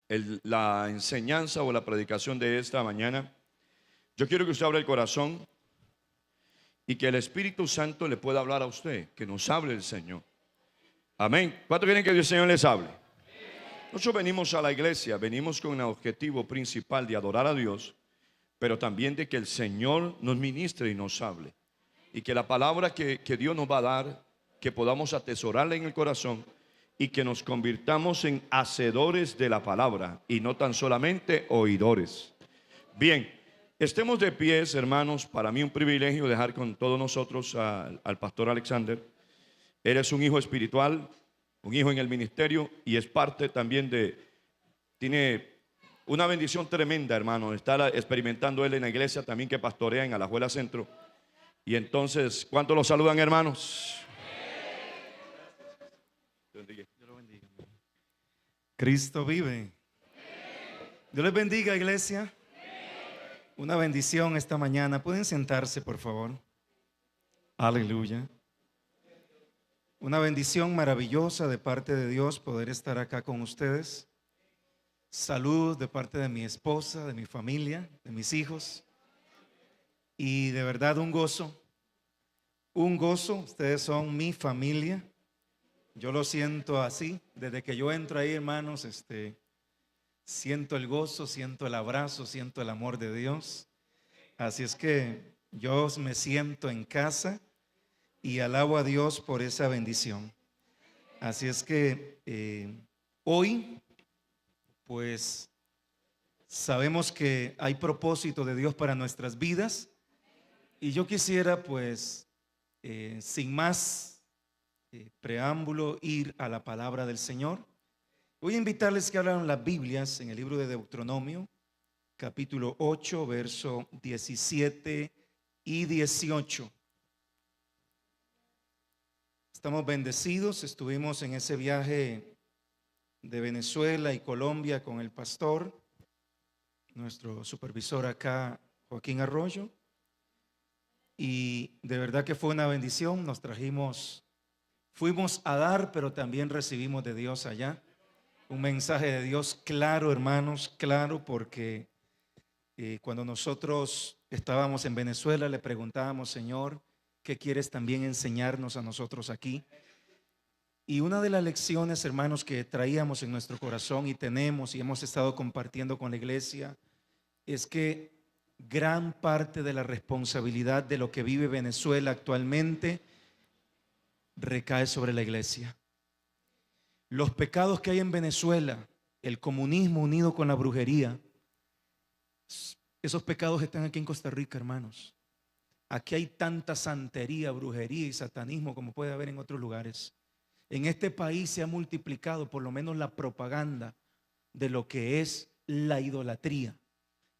la enseñanza o la predicación de esta mañana, yo quiero que usted abra el corazón y que el Espíritu Santo le pueda hablar a usted, que nos hable el Señor. Amén. ¿Cuántos quieren que el Señor les hable? Nosotros venimos a la iglesia, venimos con el objetivo principal de adorar a Dios, pero también de que el Señor nos ministre y nos hable. Y que la palabra que Dios nos va a dar, que podamos atesorarla en el corazón y que nos convirtamos en hacedores de la palabra y no tan solamente oidores. Bien, estemos de pies, hermanos. Para mí un privilegio dejar con todos nosotros al pastor Alexander. Él es un hijo espiritual, un hijo en el ministerio y es parte también tiene una bendición tremenda, hermano. Está experimentando él en la iglesia también que pastorea en Alajuela Centro. Y entonces, ¿cuántos lo saludan, hermanos? Dios lo bendiga. Cristo vive. Dios les bendiga, iglesia. Una bendición esta mañana. ¿Pueden sentarse, por favor? Aleluya. Una bendición maravillosa de parte de Dios poder estar acá con ustedes. Salud de parte de mi esposa, de mi familia, de mis hijos. Y de verdad un gozo. Un gozo. Ustedes son mi familia. Yo lo siento así. Desde que yo entro ahí, hermanos, siento el gozo, siento el abrazo, siento el amor de Dios. Así es que yo me siento en casa y alabo a Dios por esa bendición. Así es que hoy, pues, sabemos que hay propósito de Dios para nuestras vidas. Y yo quisiera, pues, sin más preámbulo, ir a la palabra del Señor. Voy a invitarles que abran las Biblias en el libro de Deuteronomio, capítulo 8, verso 17 y 18. Estamos bendecidos, estuvimos en ese viaje de Venezuela y Colombia con el pastor, nuestro supervisor acá, Joaquín Arroyo, y de verdad que fue una bendición. Fuimos a dar, pero también recibimos de Dios allá un mensaje de Dios claro, hermanos, claro, porque cuando nosotros estábamos en Venezuela le preguntábamos: Señor, ¿qué quieres también enseñarnos a nosotros aquí? Y una de las lecciones, hermanos, que traíamos en nuestro corazón y tenemos y hemos estado compartiendo con la iglesia es que gran parte de la responsabilidad de lo que vive Venezuela actualmente recae sobre la iglesia. Los pecados que hay en Venezuela, el comunismo unido con la brujería, esos pecados están aquí en Costa Rica, hermanos. Aquí hay tanta santería, brujería y satanismo como puede haber en otros lugares. En este país se ha multiplicado por lo menos la propaganda de lo que es la idolatría.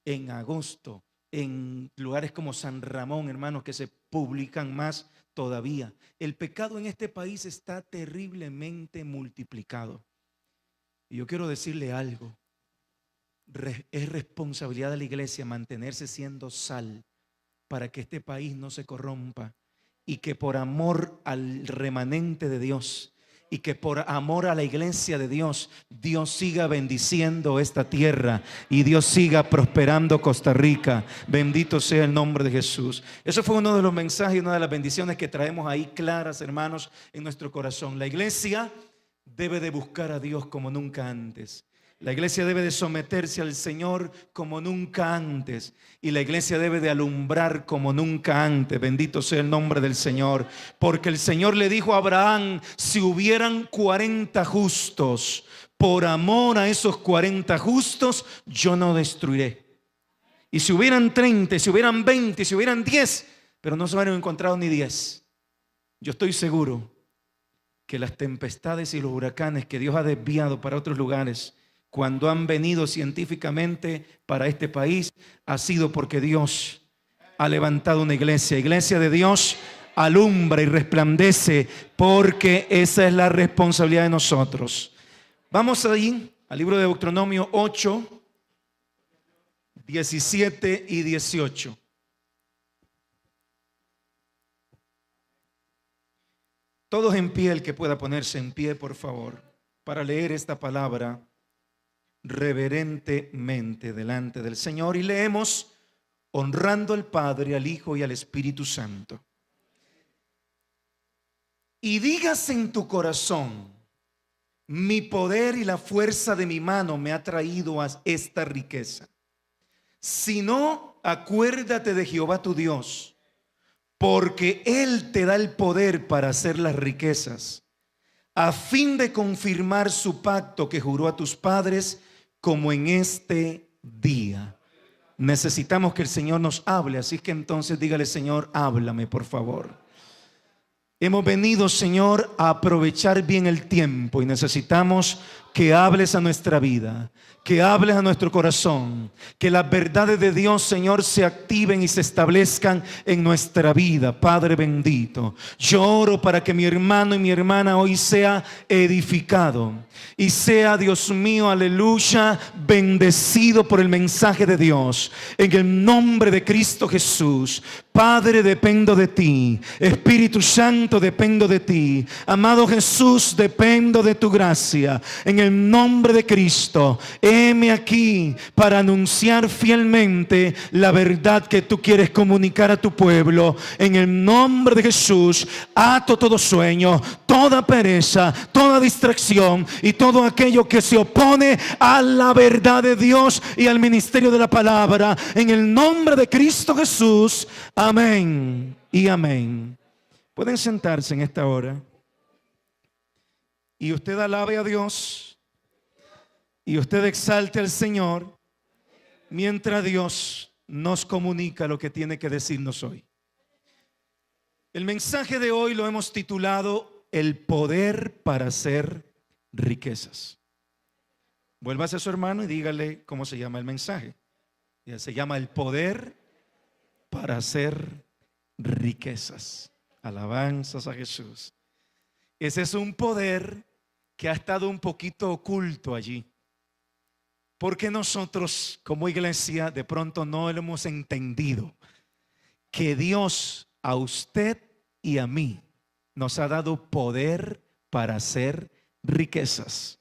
En agosto, en lugares como San Ramón, hermanos, que se publican más todavía. El pecado en este país está terriblemente multiplicado. Y yo quiero decirle algo. Es responsabilidad de la iglesia mantenerse siendo sal para que este país no se corrompa y que por amor al remanente de Dios y que por amor a la iglesia de Dios, Dios siga bendiciendo esta tierra y Dios siga prosperando Costa Rica. Bendito sea el nombre de Jesús. Eso fue uno de los mensajes y una de las bendiciones que traemos ahí claras, hermanos, en nuestro corazón. La iglesia debe de buscar a Dios como nunca antes. La iglesia debe de someterse al Señor como nunca antes. Y la iglesia debe de alumbrar como nunca antes. Bendito sea el nombre del Señor. Porque el Señor le dijo a Abraham: si hubieran 40 justos, por amor a esos 40 justos, yo no destruiré. Y si hubieran 30, si hubieran 20, si hubieran 10, pero no se hubieran encontrado ni 10. Yo estoy seguro que las tempestades y los huracanes que Dios ha desviado para otros lugares, cuando han venido científicamente para este país, ha sido porque Dios ha levantado una iglesia. Iglesia de Dios alumbra y resplandece, porque esa es la responsabilidad de nosotros. Vamos ahí al libro de Deuteronomio 8, 17 y 18. Todos en pie, el que pueda ponerse en pie, por favor, para leer esta palabra reverentemente delante del Señor y leemos honrando al Padre, al Hijo y al Espíritu Santo. Y digas en tu corazón: mi poder y la fuerza de mi mano me ha traído a esta riqueza. Si no, acuérdate de Jehová tu Dios, porque Él te da el poder para hacer las riquezas, a fin de confirmar su pacto que juró a tus padres, como en este día. Necesitamos que el Señor nos hable, así que entonces dígale: Señor, háblame, por favor. Hemos venido, Señor, a aprovechar bien el tiempo y necesitamos que hables a nuestra vida, que hables a nuestro corazón, que las verdades de Dios, Señor, se activen y se establezcan en nuestra vida. Padre bendito, yo oro para que mi hermano y mi hermana hoy sea edificado y sea, Dios mío, aleluya, bendecido por el mensaje de Dios. En el nombre de Cristo Jesús. Padre, dependo de ti. Espíritu Santo, dependo de ti. Amado Jesús, dependo de tu gracia. En el nombre de Cristo, heme aquí para anunciar fielmente la verdad que tú quieres comunicar a tu pueblo. En el nombre de Jesús, ato todo sueño, toda pereza, toda distracción y todo aquello que se opone a la verdad de Dios y al ministerio de la palabra. En el nombre de Cristo Jesús. Amén y amén. Pueden sentarse en esta hora y usted alabe a Dios y usted exalte al Señor mientras Dios nos comunica lo que tiene que decirnos hoy. El mensaje de hoy lo hemos titulado El poder para hacer riquezas. Vuélvase a su hermano y dígale cómo se llama el mensaje. Se llama El poder para hacer riquezas. Alabanzas a Jesús. Ese es un poder que ha estado un poquito oculto allí, porque nosotros como iglesia de pronto no lo hemos entendido, que Dios a usted y a mí nos ha dado poder para hacer riquezas.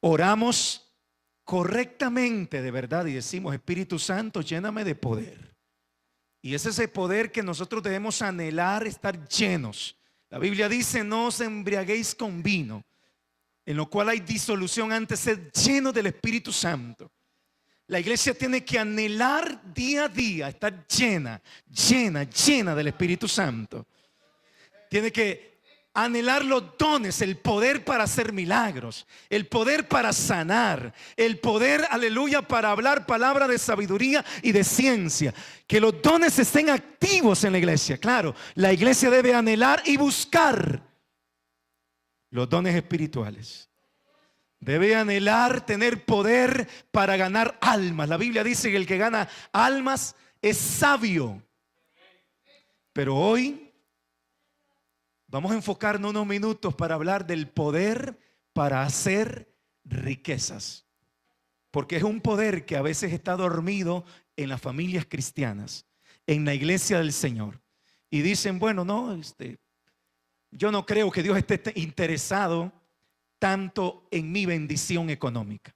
Oramos correctamente de verdad y decimos: Espíritu Santo, lléname de poder. Y es ese poder que nosotros debemos anhelar, estar llenos. La Biblia dice: no os embriaguéis con vino, en lo cual hay disolución, antes ser lleno del Espíritu Santo. La iglesia tiene que anhelar día a día estar llena del Espíritu Santo. Tiene que anhelar los dones, el poder para hacer milagros, el poder para sanar, el poder, aleluya, para hablar palabra de sabiduría y de ciencia. Que los dones estén activos en la iglesia. Claro, la iglesia debe anhelar y buscar los dones espirituales. Debe anhelar tener poder para ganar almas. La Biblia dice que el que gana almas es sabio. Pero hoy vamos a enfocarnos unos minutos para hablar del poder para hacer riquezas. Porque es un poder que a veces está dormido en las familias cristianas, en la iglesia del Señor. Y dicen: bueno, no, yo no creo que Dios esté interesado tanto en mi bendición económica.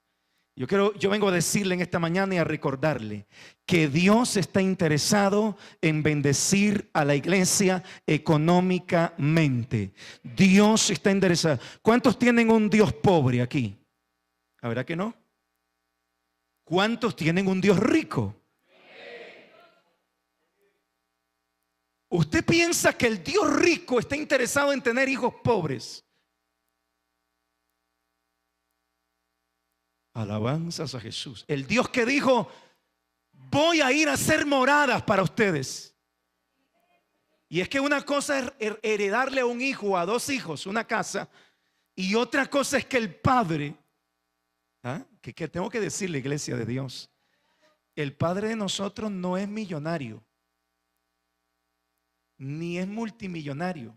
Yo vengo a decirle en esta mañana y a recordarle que Dios está interesado en bendecir a la iglesia económicamente. Dios está interesado. ¿Cuántos tienen un Dios pobre aquí? ¿La verdad que no? ¿Cuántos tienen un Dios rico? ¿Usted piensa que el Dios rico está interesado en tener hijos pobres? Alabanzas a Jesús. El Dios que dijo: voy a ir a hacer moradas para ustedes. Y es que una cosa es heredarle a un hijo o a dos hijos una casa, y otra cosa es que el padre, que tengo que decirle, iglesia de Dios, el padre de nosotros no es millonario, ni es multimillonario.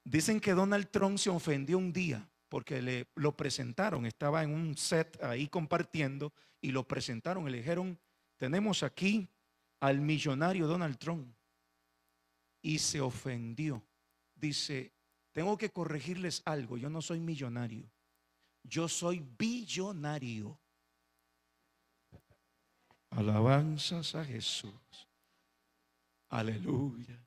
Dicen que Donald Trump se ofendió un día porque lo presentaron, estaba en un set ahí compartiendo y lo presentaron y le dijeron: tenemos aquí al millonario Donald Trump. Y se ofendió. Dice: tengo que corregirles algo, yo no soy millonario, yo soy billonario. Alabanzas a Jesús. Aleluya.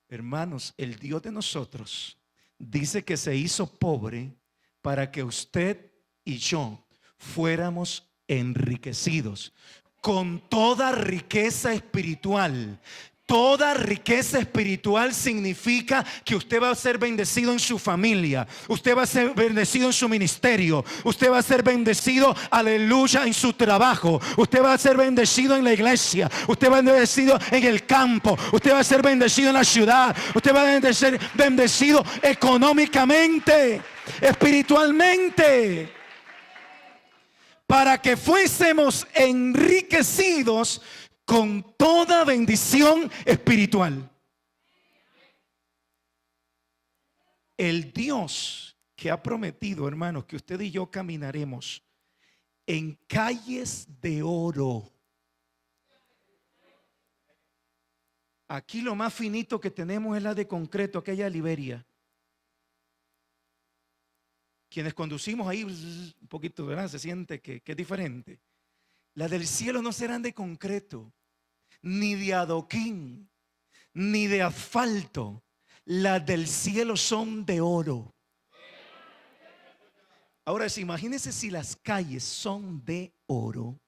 Hermanos, el Dios de nosotros dice que se hizo pobre para que usted y yo fuéramos enriquecidos con toda riqueza espiritual. Toda riqueza espiritual significa que usted va a ser bendecido en su familia, usted va a ser bendecido en su ministerio, usted va a ser bendecido, aleluya, en su trabajo, usted va a ser bendecido en la iglesia, usted va a ser bendecido en el campo, usted va a ser bendecido en la ciudad, usted va a ser bendecido económicamente, espiritualmente, para que fuésemos enriquecidos con toda bendición espiritual. El Dios que ha prometido, hermanos, que usted y yo caminaremos en calles de oro. Aquí lo más finito que tenemos es la de concreto, aquella de Liberia. Quienes conducimos ahí, un poquito, ¿verdad? Se siente que es diferente. Las del cielo no serán de concreto, ni de adoquín, ni de asfalto. Las del cielo son de oro. Ahora, imagínense si las calles son de oro.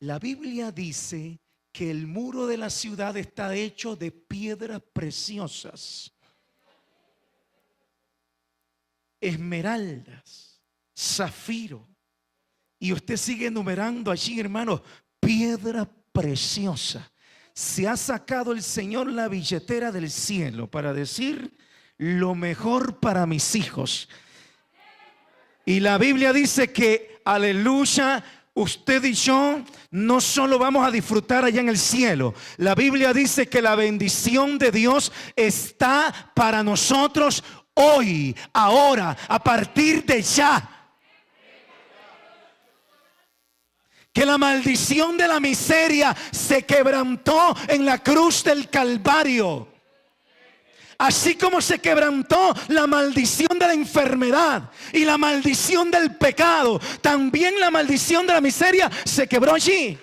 La Biblia dice que el muro de la ciudad está hecho de piedras preciosas, esmeraldas, zafiro. Y usted sigue enumerando allí, hermanos, piedra preciosa. Se ha sacado el Señor la billetera del cielo para decir lo mejor para mis hijos. Y la Biblia dice que, aleluya, usted y yo no solo vamos a disfrutar allá en el cielo. La Biblia dice que la bendición de Dios está para nosotros hoy, ahora, a partir de ya. Que la maldición de la miseria se quebrantó en la cruz del Calvario. Así como se quebrantó la maldición de la enfermedad y la maldición del pecado, también la maldición de la miseria se quebró allí.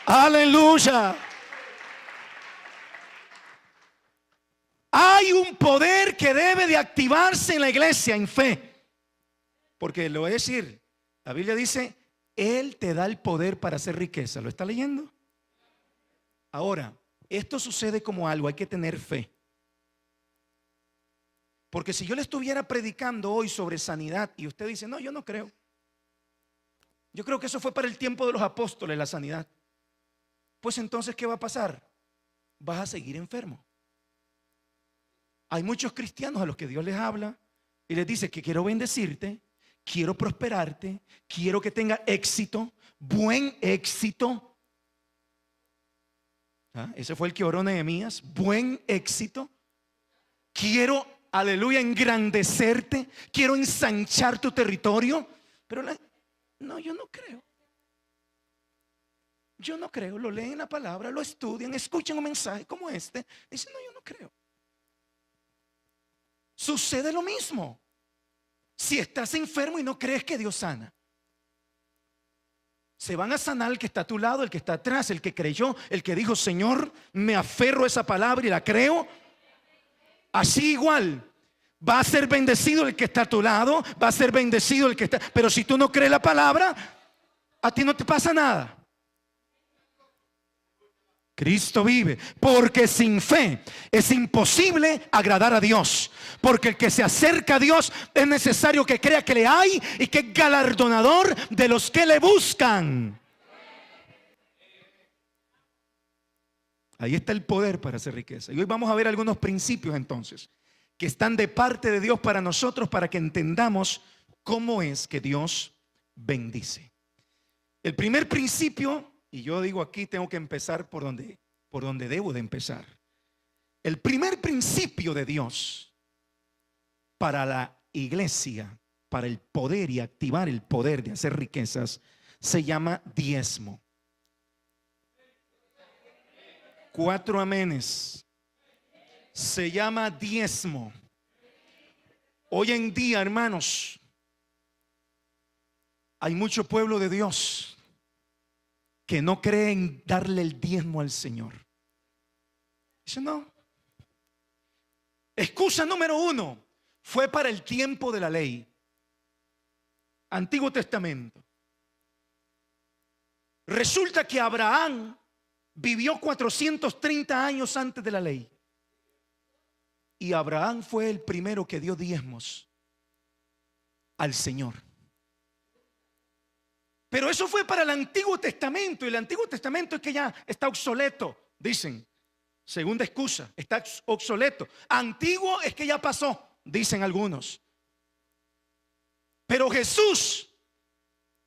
Aleluya. Hay un poder que debe de activarse en la iglesia en fe. Porque le voy a decir, la Biblia dice, Él te da el poder para hacer riqueza. ¿Lo está leyendo? Ahora, esto sucede como algo, hay que tener fe. Porque si yo le estuviera predicando hoy sobre sanidad y usted dice, no, yo no creo. Yo creo que eso fue para el tiempo de los apóstoles, la sanidad. Pues entonces, ¿qué va a pasar? Vas a seguir enfermo. Hay muchos cristianos a los que Dios les habla y les dice que quiero bendecirte, quiero prosperarte, quiero que tenga éxito, buen éxito. Ese fue el que oró Nehemías, buen éxito. Quiero, aleluya, engrandecerte, quiero ensanchar tu territorio. Pero no, yo no creo. Yo no creo, lo leen la palabra, lo estudian, escuchan un mensaje como este. Dicen, no, yo no creo. Sucede lo mismo. Si estás enfermo y no crees que Dios sana, se van a sanar el que está a tu lado, el que está atrás, el que creyó, el que dijo, Señor, me aferro a esa palabra y la creo. Así igual, va a ser bendecido el que está a tu lado, va a ser bendecido el que está. Pero si tú no crees la palabra, a ti no te pasa nada. Cristo vive, porque sin fe es imposible agradar a Dios. Porque el que se acerca a Dios es necesario que crea que le hay y que es galardonador de los que le buscan. Ahí está el poder para hacer riqueza. Y hoy vamos a ver algunos principios entonces que están de parte de Dios para nosotros, para que entendamos cómo es que Dios bendice. El primer principio, y yo digo aquí tengo que empezar por donde debo de empezar. El primer principio de Dios para la iglesia, para el poder y activar el poder de hacer riquezas, se llama diezmo. 4 amenes. se llama diezmo. Hoy en día, hermanos, hay mucho pueblo de Dios que no cree en darle el diezmo al Señor. Dice no. Excusa número 1, fue para el tiempo de la ley. Antiguo Testamento. Resulta que Abraham vivió 430 años antes de la ley. Y Abraham fue el primero que dio diezmos al Señor. Pero eso fue para el Antiguo Testamento. Y el Antiguo Testamento es que ya está obsoleto, dicen. Segunda excusa, está obsoleto. Antiguo es que ya pasó, dicen algunos. Pero Jesús,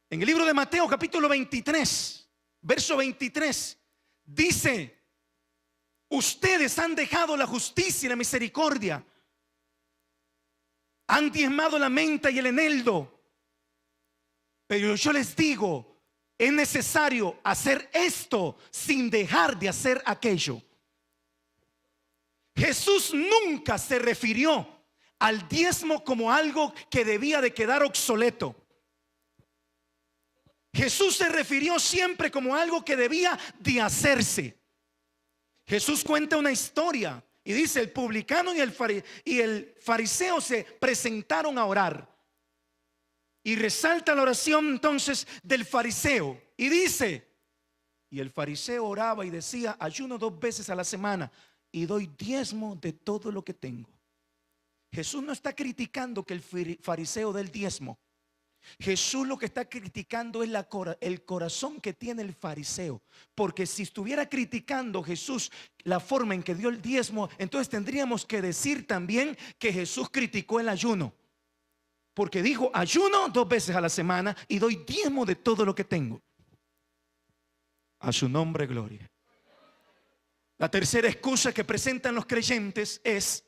en el libro de Mateo capítulo 23, verso 23, dice: ustedes han dejado la justicia y la misericordia, han diezmado la menta y el eneldo, pero yo les digo, es necesario hacer esto sin dejar de hacer aquello. Jesús nunca se refirió al diezmo como algo que debía de quedar obsoleto. Jesús se refirió siempre como algo que debía de hacerse. Jesús cuenta una historia y dice: el publicano y el fariseo se presentaron a orar. Y resalta la oración entonces del fariseo y dice: y el fariseo oraba y decía: ayuno 2 veces a la semana y doy diezmo de todo lo que tengo. Jesús no está criticando que el fariseo dé el diezmo. Jesús lo que está criticando es el corazón que tiene el fariseo. Porque si estuviera criticando Jesús la forma en que dio el diezmo, entonces tendríamos que decir también que Jesús criticó el ayuno. Porque dijo: ayuno 2 veces a la semana y doy diezmo de todo lo que tengo. A su nombre gloria. La tercera excusa que presentan los creyentes es: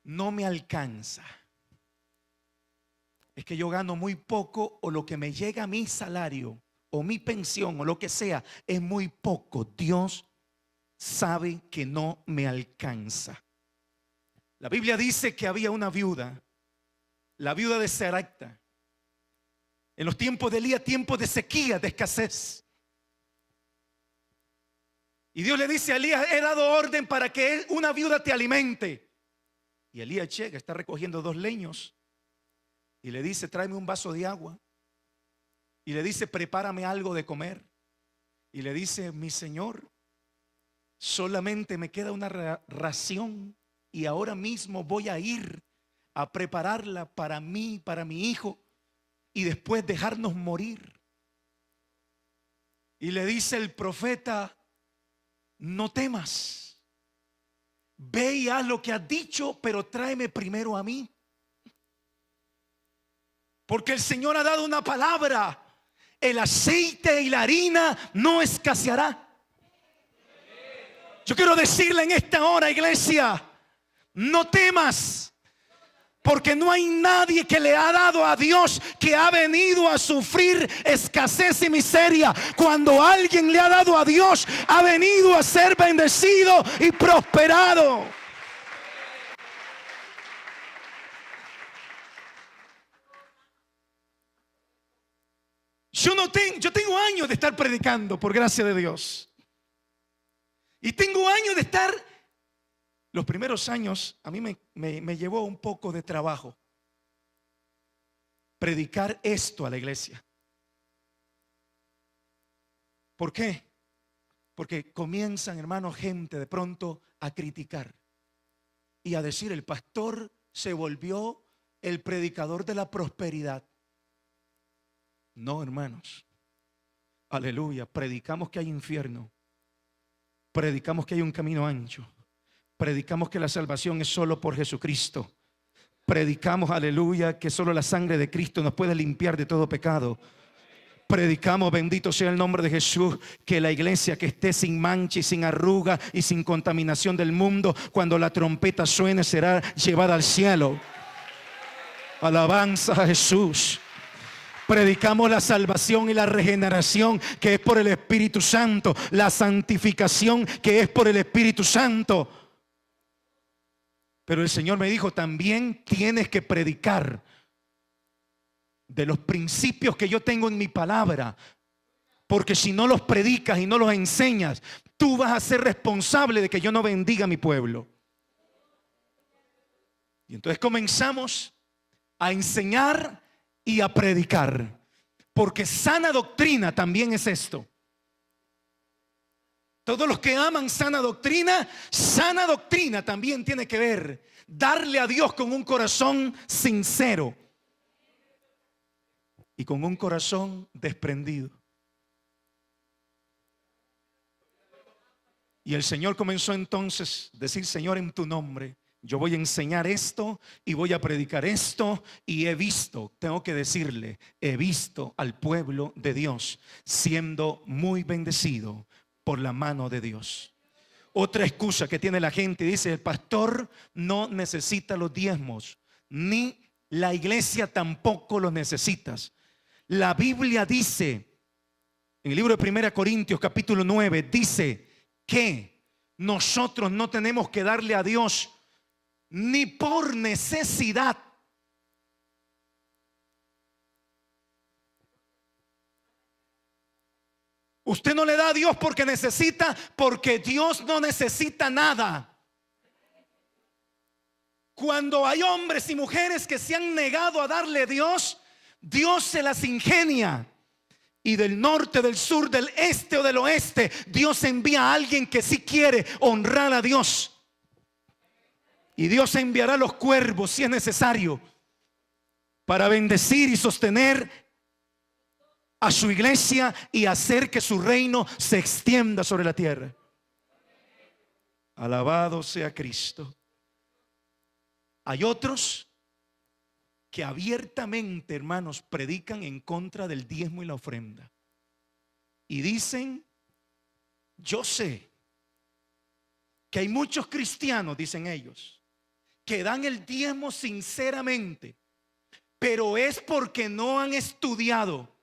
no me alcanza. Es que yo gano muy poco, o lo que me llega a mi salario o mi pensión o lo que sea es muy poco. Dios sabe que no me alcanza. La Biblia dice que había una viuda, la viuda de Sarepta, en los tiempos de Elías, tiempos de sequía, de escasez. Y Dios le dice a Elías: he dado orden para que una viuda te alimente. Y Elías llega, está recogiendo 2 leños y le dice: tráeme un vaso de agua. Y le dice: prepárame algo de comer. Y le dice: mi señor, solamente me queda una ración y ahora mismo voy a ir a prepararla para mí, para mi hijo, y después dejarnos morir. Y le dice el profeta: no temas, ve y haz lo que has dicho, pero tráeme primero a mí. Porque el Señor ha dado una palabra: el aceite y la harina no escaseará. Yo quiero decirle en esta hora, iglesia, no temas. Porque no hay nadie que le ha dado a Dios que ha venido a sufrir escasez y miseria. Cuando alguien le ha dado a Dios, ha venido a ser bendecido y prosperado. Yo tengo años de estar predicando, por gracia de Dios. Y tengo años de estar. Los primeros años a mí me llevó un poco de trabajo predicar esto a la iglesia. ¿Por qué? Porque comienzan, hermanos, gente de pronto a criticar y a decir: el pastor se volvió el predicador de la prosperidad. No, hermanos. Aleluya. Predicamos que hay infierno. Predicamos que hay un camino ancho. Predicamos que la salvación es solo por Jesucristo. Predicamos, aleluya, que solo la sangre de Cristo nos puede limpiar de todo pecado. Predicamos, bendito sea el nombre de Jesús, que la iglesia que esté sin mancha y sin arruga y sin contaminación del mundo, cuando la trompeta suene, será llevada al cielo. Alabanza a Jesús. Predicamos la salvación y la regeneración, que es por el Espíritu Santo. La santificación, que es por el Espíritu Santo. Pero el Señor me dijo, también tienes que predicar de los principios que yo tengo en mi palabra. Porque si no los predicas y no los enseñas, tú vas a ser responsable de que yo no bendiga a mi pueblo. Y entonces comenzamos a enseñar y a predicar. Porque sana doctrina también es esto. Todos los que aman sana doctrina también tiene que ver darle a Dios con un corazón sincero y con un corazón desprendido. Y el Señor comenzó entonces a decir, Señor, en tu nombre yo voy a enseñar esto y voy a predicar esto. Y he visto, tengo que decirle, he visto al pueblo de Dios siendo muy bendecido por la mano de Dios. Otra excusa que tiene la gente, dice, el pastor no necesita los diezmos, ni la iglesia tampoco los necesitas. La Biblia dice, en el libro de 1 Corintios capítulo 9, dice que nosotros no tenemos que darle a Dios ni por necesidad. Usted no le da a Dios porque necesita, porque Dios no necesita nada. Cuando hay hombres y mujeres que se han negado a darle a Dios, Dios se las ingenia. Y del norte, del sur, del este o del oeste, Dios envía a alguien que sí quiere honrar a Dios. Y Dios enviará los cuervos si es necesario para bendecir y sostener a su iglesia y hacer que su reino se extienda sobre la tierra. Alabado sea Cristo. Hay otros que abiertamente, hermanos, predican en contra del diezmo y la ofrenda. Y dicen, yo sé que hay muchos cristianos, dicen ellos, que dan el diezmo sinceramente, pero es porque no han estudiado.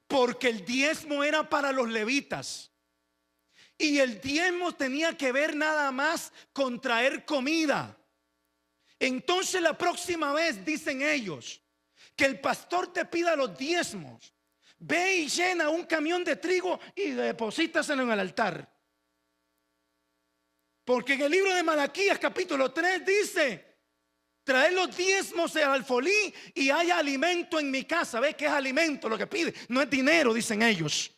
Porque el diezmo era para los levitas. Y el diezmo tenía que ver nada más con traer comida. Entonces la próxima vez, dicen ellos, que el pastor te pida los diezmos, ve y llena un camión de trigo y deposítaselo en el altar. Porque en el libro de Malaquías capítulo 3 dice, traed los diezmos al alfolí y haya alimento en mi casa. ¿Ves que es alimento lo que pide? No es dinero, dicen ellos.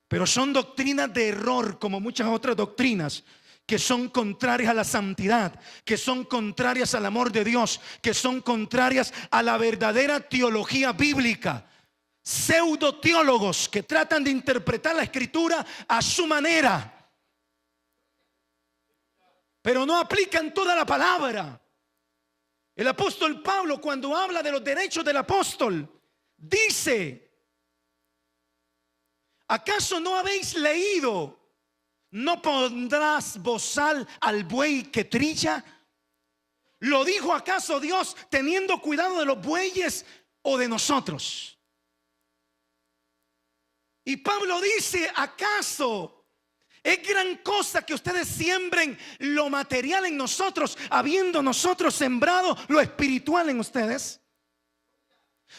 Pero son doctrinas de error, como muchas otras doctrinas que son contrarias a la santidad, que son contrarias al amor de Dios, que son contrarias a la verdadera teología bíblica. Pseudoteólogos que tratan de interpretar la escritura a su manera, pero no aplican toda la palabra. El apóstol Pablo, cuando habla de los derechos del apóstol, dice, ¿acaso no habéis leído? ¿No pondrás bozal al buey que trilla? ¿Lo dijo acaso Dios teniendo cuidado de los bueyes o de nosotros? Y Pablo dice, ¿acaso es gran cosa que ustedes siembren lo material en nosotros, habiendo nosotros sembrado lo espiritual en ustedes?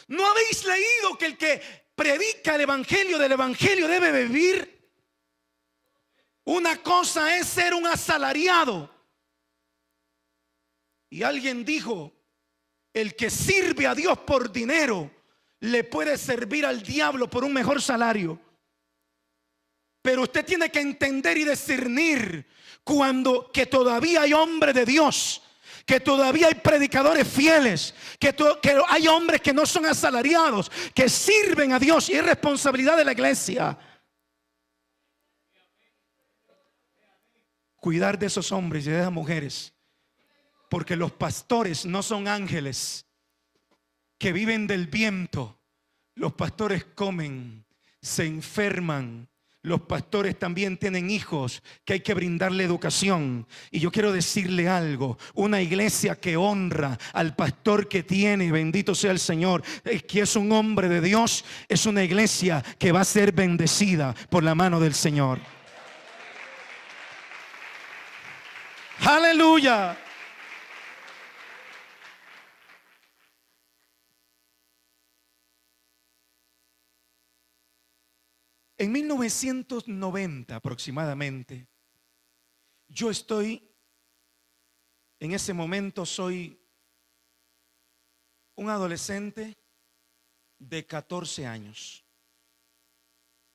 ¿No habéis leído que el que predica el evangelio del evangelio debe vivir? Una cosa es ser un asalariado. Y alguien dijo, el que sirve a Dios por dinero le puede servir al diablo por un mejor salario. Pero usted tiene que entender y discernir que todavía hay hombres de Dios, que todavía hay predicadores fieles, que hay hombres que no son asalariados, que sirven a Dios, y es responsabilidad de la iglesia cuidar de esos hombres y de esas mujeres, porque los pastores no son ángeles que viven del viento. Los pastores comen, se enferman, Los pastores también tienen hijos que hay que brindarle educación. Y yo quiero decirle algo: una iglesia que honra al pastor que tiene, bendito sea el Señor, que es un hombre de Dios, es una iglesia que va a ser bendecida por la mano del Señor. Aleluya. En 1990 aproximadamente, yo estoy, en ese momento soy un adolescente de 14 años.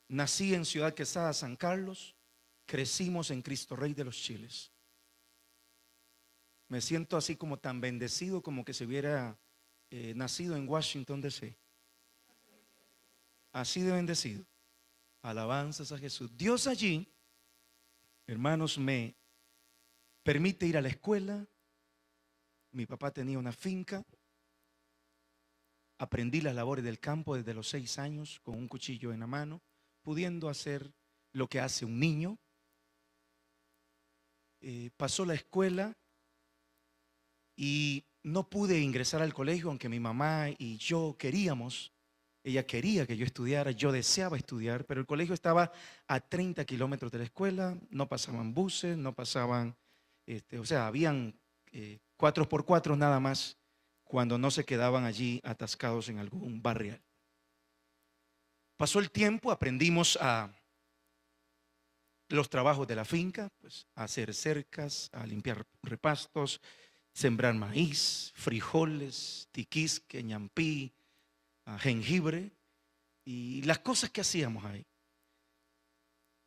Nací en Ciudad Quesada, San Carlos. Crecimos en Cristo Rey de los Chiles. Me siento así como tan bendecido como que se hubiera nacido en Washington, D.C. Así de bendecido. Alabanzas a Jesús. Dios allí, hermanos, me permite ir a la escuela. Mi papá tenía una finca. Aprendí las labores del campo desde los 6 años con un cuchillo en la mano, pudiendo hacer lo que hace un niño. Pasó la escuela y no pude ingresar al colegio, aunque mi mamá y yo queríamos. Ella quería que yo estudiara, yo deseaba estudiar, pero el colegio estaba a 30 kilómetros de la escuela, no pasaban buses, no pasaban, o sea, habían 4x4 nada más, cuando no se quedaban allí atascados en algún barrial. Pasó el tiempo, aprendimos a los trabajos de la finca, pues a hacer cercas, a limpiar repastos, sembrar maíz, frijoles, tiquisque, ñampí, jengibre y las cosas que hacíamos ahí.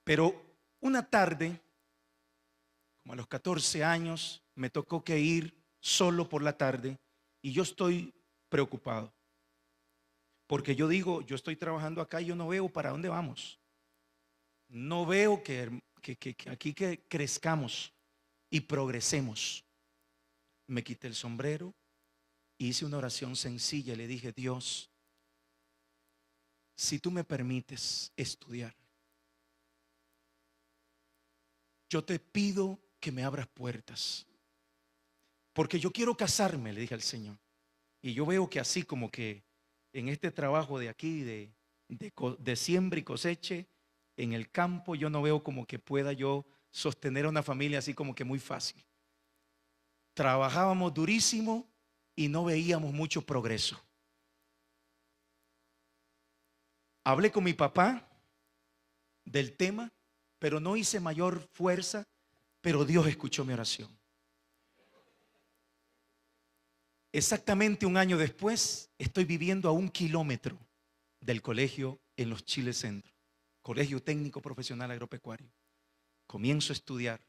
Pero una tarde, como a los 14 años, me tocó que ir solo por la tarde y yo estoy preocupado. Porque yo digo, yo estoy trabajando acá y yo no veo para dónde vamos. No veo que aquí que crezcamos y progresemos. Me quité el sombrero, hice una oración sencilla y le dije: Dios, si tú me permites estudiar, yo te pido que me abras puertas, porque yo quiero casarme, le dije al Señor. Y yo veo que así como que en este trabajo de aquí, de siembra y coseche, en el campo, yo no veo como que pueda yo sostener a una familia así como que muy fácil. Trabajábamos durísimo y no veíamos mucho progreso. Hablé con mi papá del tema, pero no hice mayor fuerza, pero Dios escuchó mi oración. Exactamente un año después, estoy viviendo a 1 kilómetro del colegio en Los Chiles Centro, Colegio Técnico Profesional Agropecuario. Comienzo a estudiar.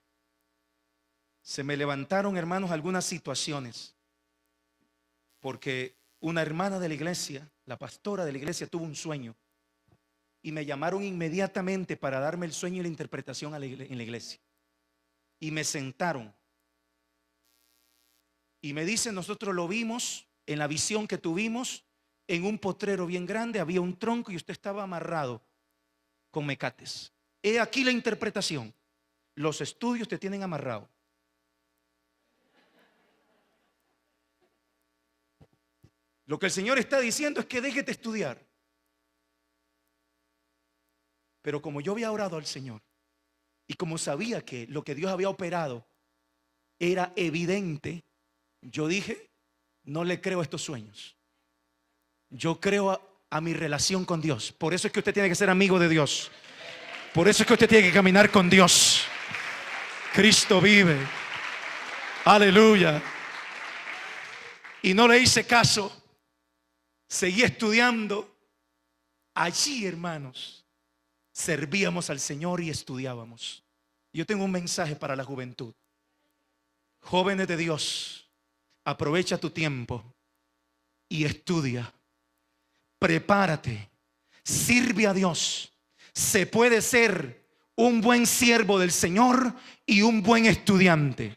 Se me levantaron, hermanos, algunas situaciones, porque una hermana de la iglesia, la pastora de la iglesia, tuvo un sueño. Y me llamaron inmediatamente para darme el sueño y la interpretación en la iglesia. Y me sentaron. Y me dicen: nosotros lo vimos en la visión que tuvimos, en un potrero bien grande, había un tronco y usted estaba amarrado con mecates. He aquí la interpretación. Los estudios te tienen amarrado. Lo que el Señor está diciendo es que déjete estudiar. Pero como yo había orado al Señor y como sabía que lo que Dios había operado era evidente, yo dije: no le creo a estos sueños. Yo creo a mi relación con Dios. Por eso es que usted tiene que ser amigo de Dios. Por eso es que usted tiene que caminar con Dios. Cristo vive. Aleluya. Y no le hice caso. Seguí estudiando. Allí, hermanos, servíamos al Señor y estudiábamos. Yo tengo un mensaje para la juventud. Jóvenes de Dios, aprovecha tu tiempo y estudia. Prepárate, sirve a Dios. Se puede ser un buen siervo del Señor y un buen estudiante.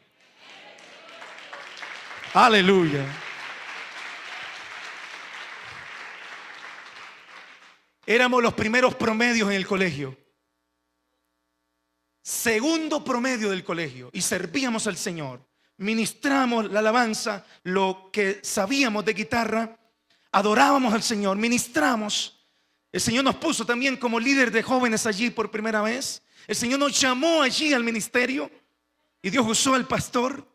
Aleluya. Éramos los primeros promedios en el colegio. segundo promedio del colegio y servíamos al Señor. Ministramos la alabanza, lo que sabíamos de guitarra, adorábamos al Señor, ministramos. El Señor nos puso también como líder de jóvenes allí por primera vez. El Señor nos llamó allí al ministerio y Dios usó al pastor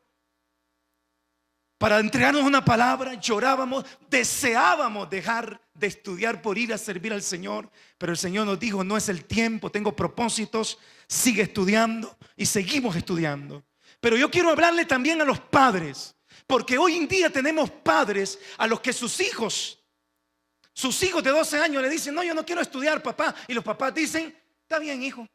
para entregarnos una palabra. Llorábamos, deseábamos dejar de estudiar por ir a servir al Señor, pero el Señor nos dijo: no es el tiempo, tengo propósitos, sigue estudiando, y seguimos estudiando. Pero yo quiero hablarle también a los padres, porque hoy en día tenemos padres a los que sus hijos de 12 años le dicen: no, yo no quiero estudiar, papá. Y los papás dicen: está bien, hijo.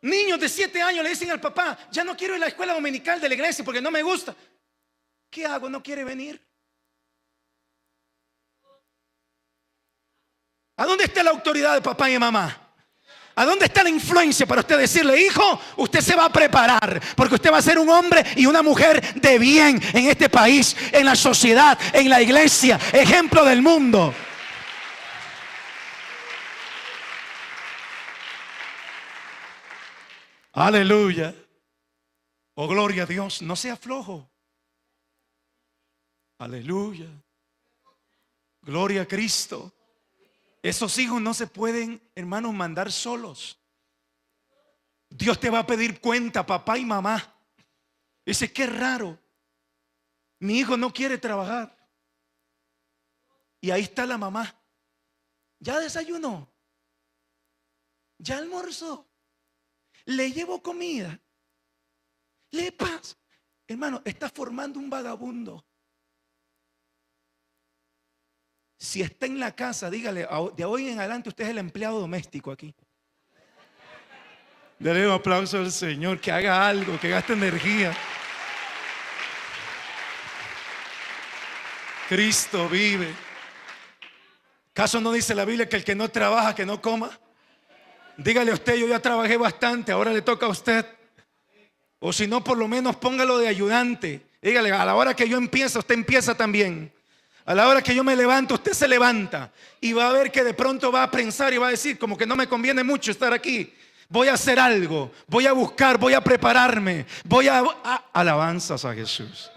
Niños de 7 años le dicen al papá: ya no quiero ir a la escuela dominical de la iglesia porque no me gusta. ¿Qué hago? ¿No quiere venir? ¿A dónde está la autoridad de papá y de mamá? ¿A dónde está la influencia para usted decirle: hijo, usted se va a preparar, porque usted va a ser un hombre y una mujer de bien en este país, en la sociedad, en la iglesia, ejemplo del mundo? Aleluya. Oh, gloria a Dios. No sea flojo. Aleluya. Gloria a Cristo. Esos hijos no se pueden, hermanos, mandar solos. Dios te va a pedir cuenta, papá y mamá. Dice: qué raro, mi hijo no quiere trabajar. Y ahí está la mamá: ya desayunó, ya almorzó, le llevo comida, le pasa. Hermano, está formando un vagabundo. Si está en la casa, dígale: de hoy en adelante usted es el empleado doméstico aquí. Dale un aplauso al Señor, que haga algo, que gaste energía. Cristo vive. ¿Acaso no dice la Biblia que el que no trabaja, que no coma? Dígale a usted: yo ya trabajé bastante, ahora le toca a usted. O si no, por lo menos póngalo de ayudante. Dígale: a la hora que yo empiezo, usted empieza también. A la hora que yo me levanto, usted se levanta. Y va a ver que de pronto va a pensar y va a decir: como que no me conviene mucho estar aquí. Voy a hacer algo, voy a buscar, voy a prepararme, voy a alabanzas a Jesús.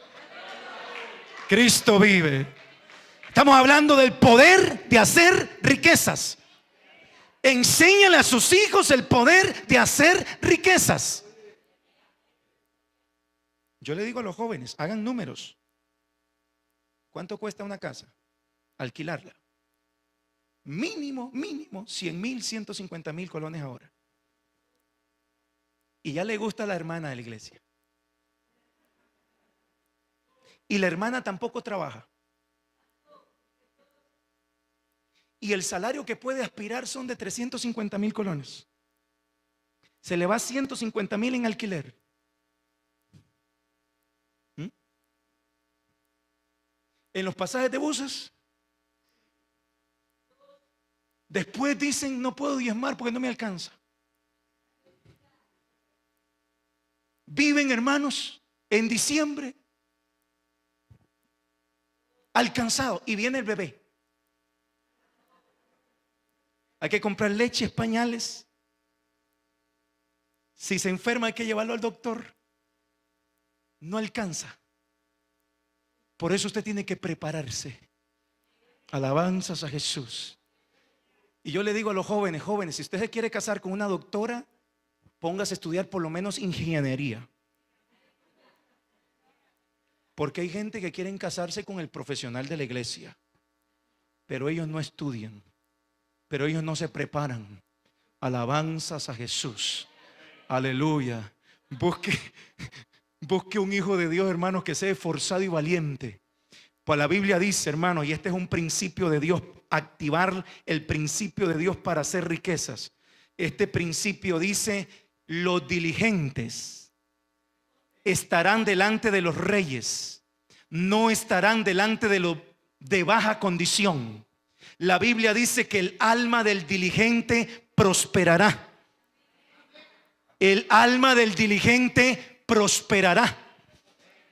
Cristo vive. Estamos hablando del poder de hacer riquezas. Enséñale a sus hijos el poder de hacer riquezas. Yo le digo a los jóvenes: hagan números. ¿Cuánto cuesta una casa? Alquilarla. Mínimo 100,000, 150,000 colones ahora. Y ya le gusta a la hermana de la iglesia. Y la hermana tampoco trabaja. Y el salario que puede aspirar son de 350,000 colones. Se le va 150,000 en alquiler. En los pasajes de buses. Después dicen: no puedo diezmar porque no me alcanza. Viven, hermanos, en diciembre alcanzados, y viene el bebé. Hay que comprar leches, pañales. Si se enferma hay que llevarlo al doctor. No alcanza. Por eso usted tiene que prepararse. Alabanzas a Jesús. Y yo le digo a los jóvenes: si usted se quiere casar con una doctora, póngase a estudiar por lo menos ingeniería. Porque hay gente que quieren casarse con el profesional de la iglesia, pero ellos no estudian, pero ellos no se preparan. Alabanzas a Jesús. Aleluya. Busque un hijo de Dios, hermanos, que sea esforzado y valiente. Pues la Biblia dice, hermanos, y este es un principio de Dios, activar el principio de Dios para hacer riquezas. Este principio dice: los diligentes estarán delante de los reyes, no estarán delante de los de baja condición. La Biblia dice que el alma del diligente prosperará. El alma del diligente prosperará.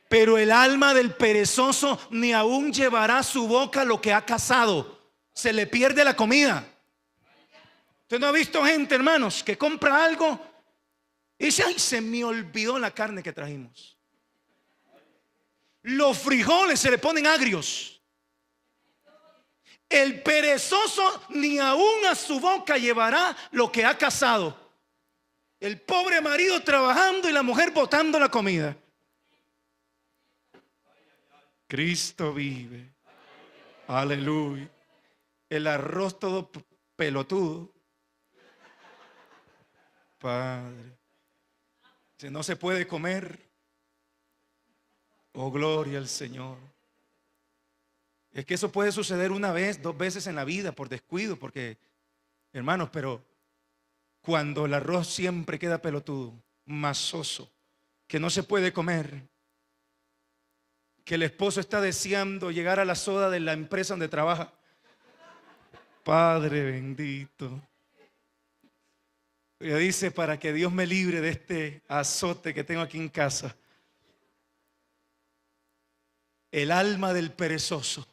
Pero el alma del perezoso ni aún llevará a su boca lo que ha cazado. Se le pierde la comida. Usted no ha visto gente, hermanos, que compra algo y dice: ay, se me olvidó la carne que trajimos. Los frijoles se le ponen agrios. El perezoso ni aún a su boca llevará lo que ha cazado. El pobre marido trabajando y la mujer botando la comida. Cristo vive. Aleluya. El arroz todo pelotudo. Padre, si no se puede comer. Oh, gloria al Señor. Es que eso puede suceder una vez, 2 veces en la vida por descuido, porque, hermanos, pero cuando el arroz siempre queda pelotudo, masoso, que no se puede comer, que el esposo está deseando llegar a la soda de la empresa donde trabaja. Padre bendito. Ella dice: para que Dios me libre de este azote que tengo aquí en casa. El alma del perezoso.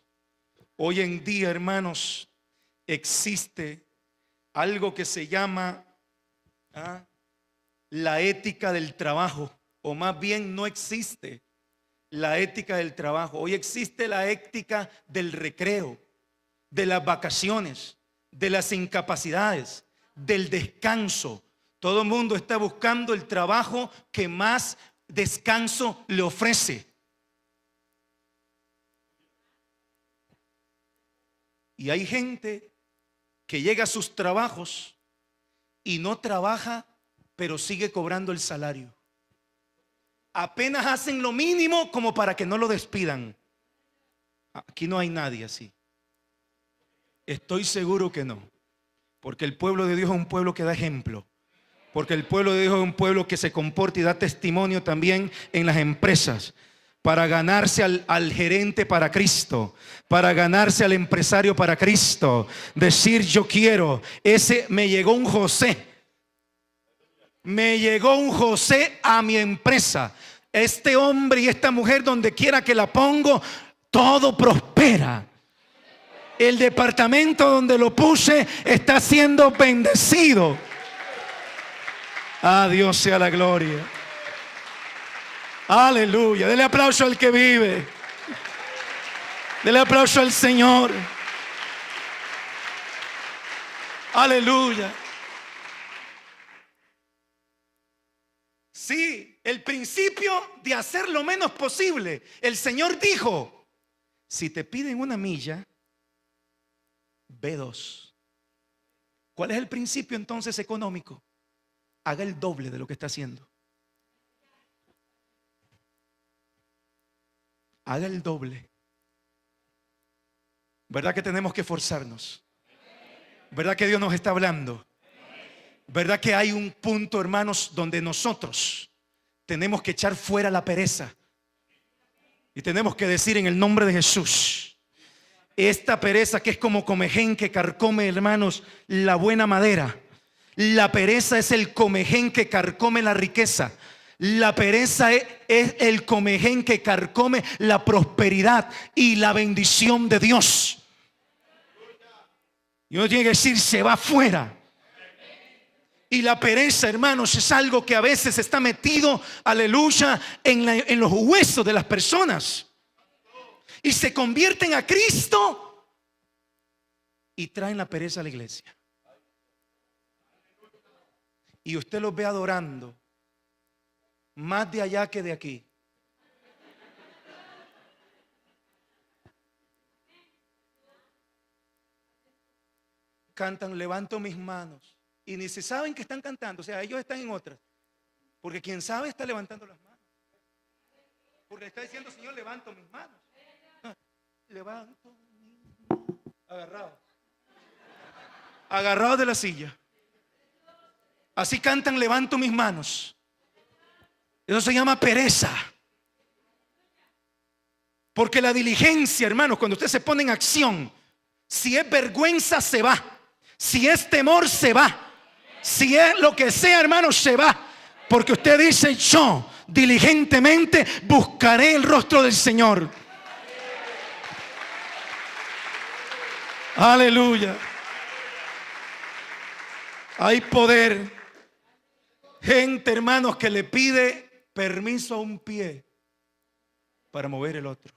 Hoy en día, hermanos, existe algo que se llama la ética del trabajo, o más bien no existe la ética del trabajo. Hoy existe la ética del recreo, de las vacaciones, de las incapacidades, del descanso. Todo el mundo está buscando el trabajo que más descanso le ofrece. Y hay gente que llega a sus trabajos y no trabaja, pero sigue cobrando el salario. Apenas hacen lo mínimo como para que no lo despidan. Aquí no hay nadie así. Estoy seguro que no. Porque el pueblo de Dios es un pueblo que da ejemplo. Porque el pueblo de Dios es un pueblo que se comporta y da testimonio también en las empresas. Para ganarse al gerente para Cristo, para ganarse al empresario para Cristo. Decir: yo quiero. Me llegó un José. Me llegó un José a mi empresa. Este hombre y esta mujer, donde quiera que la pongo, todo prospera. El departamento donde lo puse está siendo bendecido. A Dios sea la gloria. Aleluya. Dele aplauso al que vive. Dele aplauso al Señor. Aleluya. Sí, el principio de hacer lo menos posible. El Señor dijo: si te piden 1 milla, ve 2. ¿Cuál es el principio entonces económico? Haga el doble de lo que está haciendo. Haga el doble. ¿Verdad que tenemos que esforzarnos? ¿Verdad que Dios nos está hablando? ¿Verdad que hay un punto, hermanos, donde nosotros tenemos que echar fuera la pereza? Y tenemos que decir en el nombre de Jesús: esta pereza que es como comején que carcome, hermanos, la buena madera. La pereza es el comején que carcome la riqueza. La pereza es el comején que carcome la prosperidad y la bendición de Dios. Y uno tiene que decir: se va afuera. Y la pereza, hermanos, es algo que a veces está metido, aleluya, en los huesos de las personas. Y se convierten a Cristo y traen la pereza a la iglesia. Y usted los ve adorando más de allá que de aquí. Cantan: levanto mis manos. Y ni se saben que están cantando. O sea, ellos están en otras. Porque quien sabe está levantando las manos. Porque está diciendo: Señor, levanto mis manos. Levanto mis manos. Agarrado. Agarrado de la silla. Así cantan: levanto mis manos. Eso se llama pereza. Porque la diligencia, hermanos, cuando usted se pone en acción, si es vergüenza, se va. Si es temor, se va. Si es lo que sea, hermanos, se va. Porque usted dice: yo diligentemente buscaré el rostro del Señor. Aleluya. Hay poder. Gente, hermanos, que le pide permiso a un pie para mover el otro.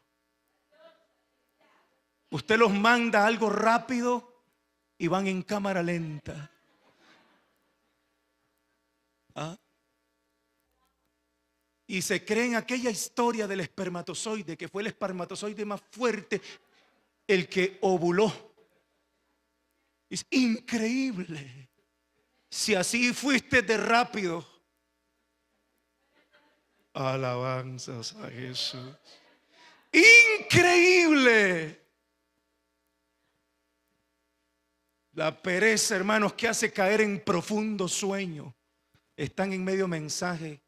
Usted los manda algo rápido y van en cámara lenta. ¿Ah? Y se creen aquella historia del espermatozoide, que fue el espermatozoide más fuerte, el que ovuló. Es increíble. Si así fuiste de rápido. Alabanzas a Jesús. Increíble. La pereza, hermanos, que hace caer en profundo sueño. Están en medio mensaje.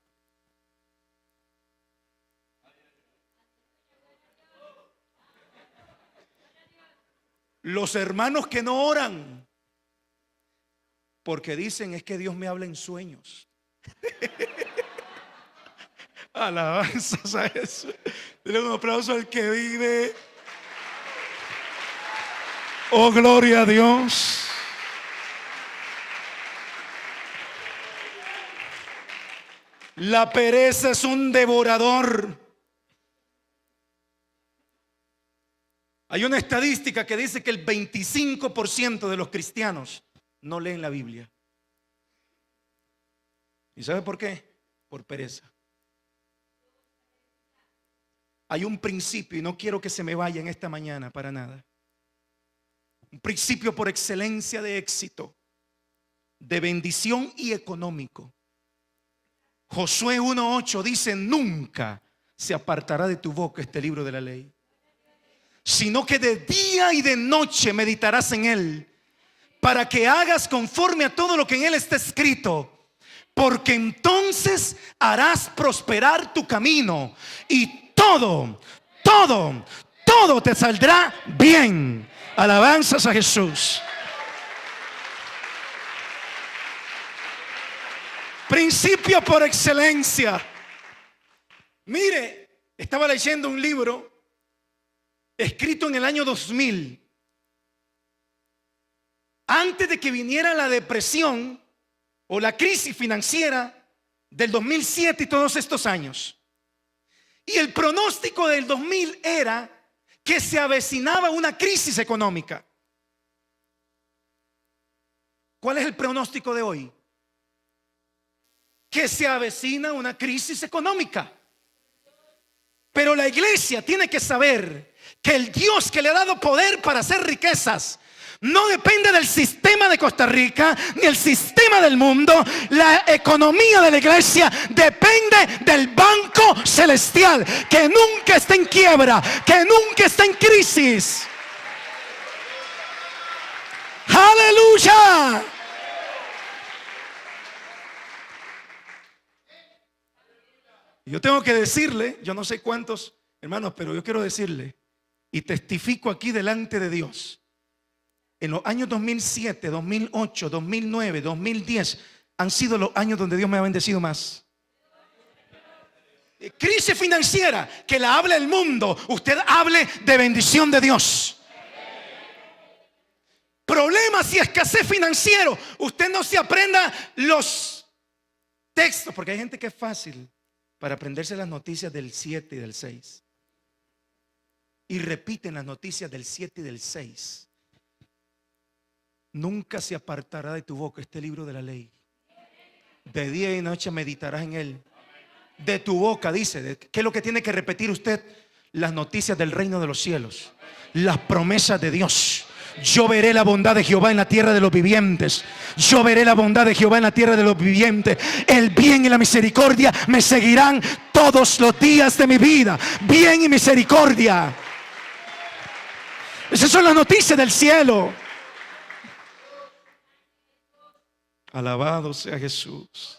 Los hermanos que no oran, porque dicen es que Dios me habla en sueños. Alabanzas a Jesús. Denle un aplauso al que vive. Oh, gloria a Dios. La pereza es un devorador. Hay una estadística que dice que el 25% de los cristianos no leen la Biblia. ¿Y sabe por qué? Por pereza. Hay un principio, y no quiero que se me vaya en esta mañana para nada. Un principio por excelencia de éxito, de bendición y económico. Josué 1:8 dice: nunca se apartará de tu boca este libro de la ley, sino que de día y de noche meditarás en él, para que hagas conforme a todo lo que en él está escrito, porque entonces harás prosperar tu camino y todo te saldrá bien. Alabanzas a Jesús. Principio por excelencia. Mire, estaba leyendo un libro escrito en el año 2000, antes de que viniera la depresión o la crisis financiera del 2007 y todos estos años. Y el pronóstico del 2000 era que se avecinaba una crisis económica. ¿Cuál es el pronóstico de hoy? Que se avecina una crisis económica. Pero la iglesia tiene que saber que el Dios que le ha dado poder para hacer riquezas no depende del sistema de Costa Rica ni el sistema del mundo. La economía de la iglesia depende del banco celestial, que nunca está en quiebra, que nunca está en crisis. ¡Aleluya! Yo tengo que decirle, yo no sé cuántos hermanos, pero yo quiero decirle y testifico aquí delante de Dios. En los años 2007, 2008, 2009, 2010 han sido los años donde Dios me ha bendecido más. Crisis financiera, que la hable el mundo, usted hable de bendición de Dios. Problemas y escasez financiero, usted no se aprenda los textos, porque hay gente que es fácil para aprenderse las noticias del 7 y del 6. Y repiten las noticias del 7 y del 6. Nunca se apartará de tu boca este libro de la ley. De día y noche meditarás en él. De tu boca, dice. ¿Qué es lo que tiene que repetir usted? Las noticias del reino de los cielos. Las promesas de Dios. Yo veré la bondad de Jehová en la tierra de los vivientes. Yo veré la bondad de Jehová en la tierra de los vivientes. El bien y la misericordia me seguirán todos los días de mi vida. Bien y misericordia. Esas son las noticias del cielo. Alabado sea Jesús.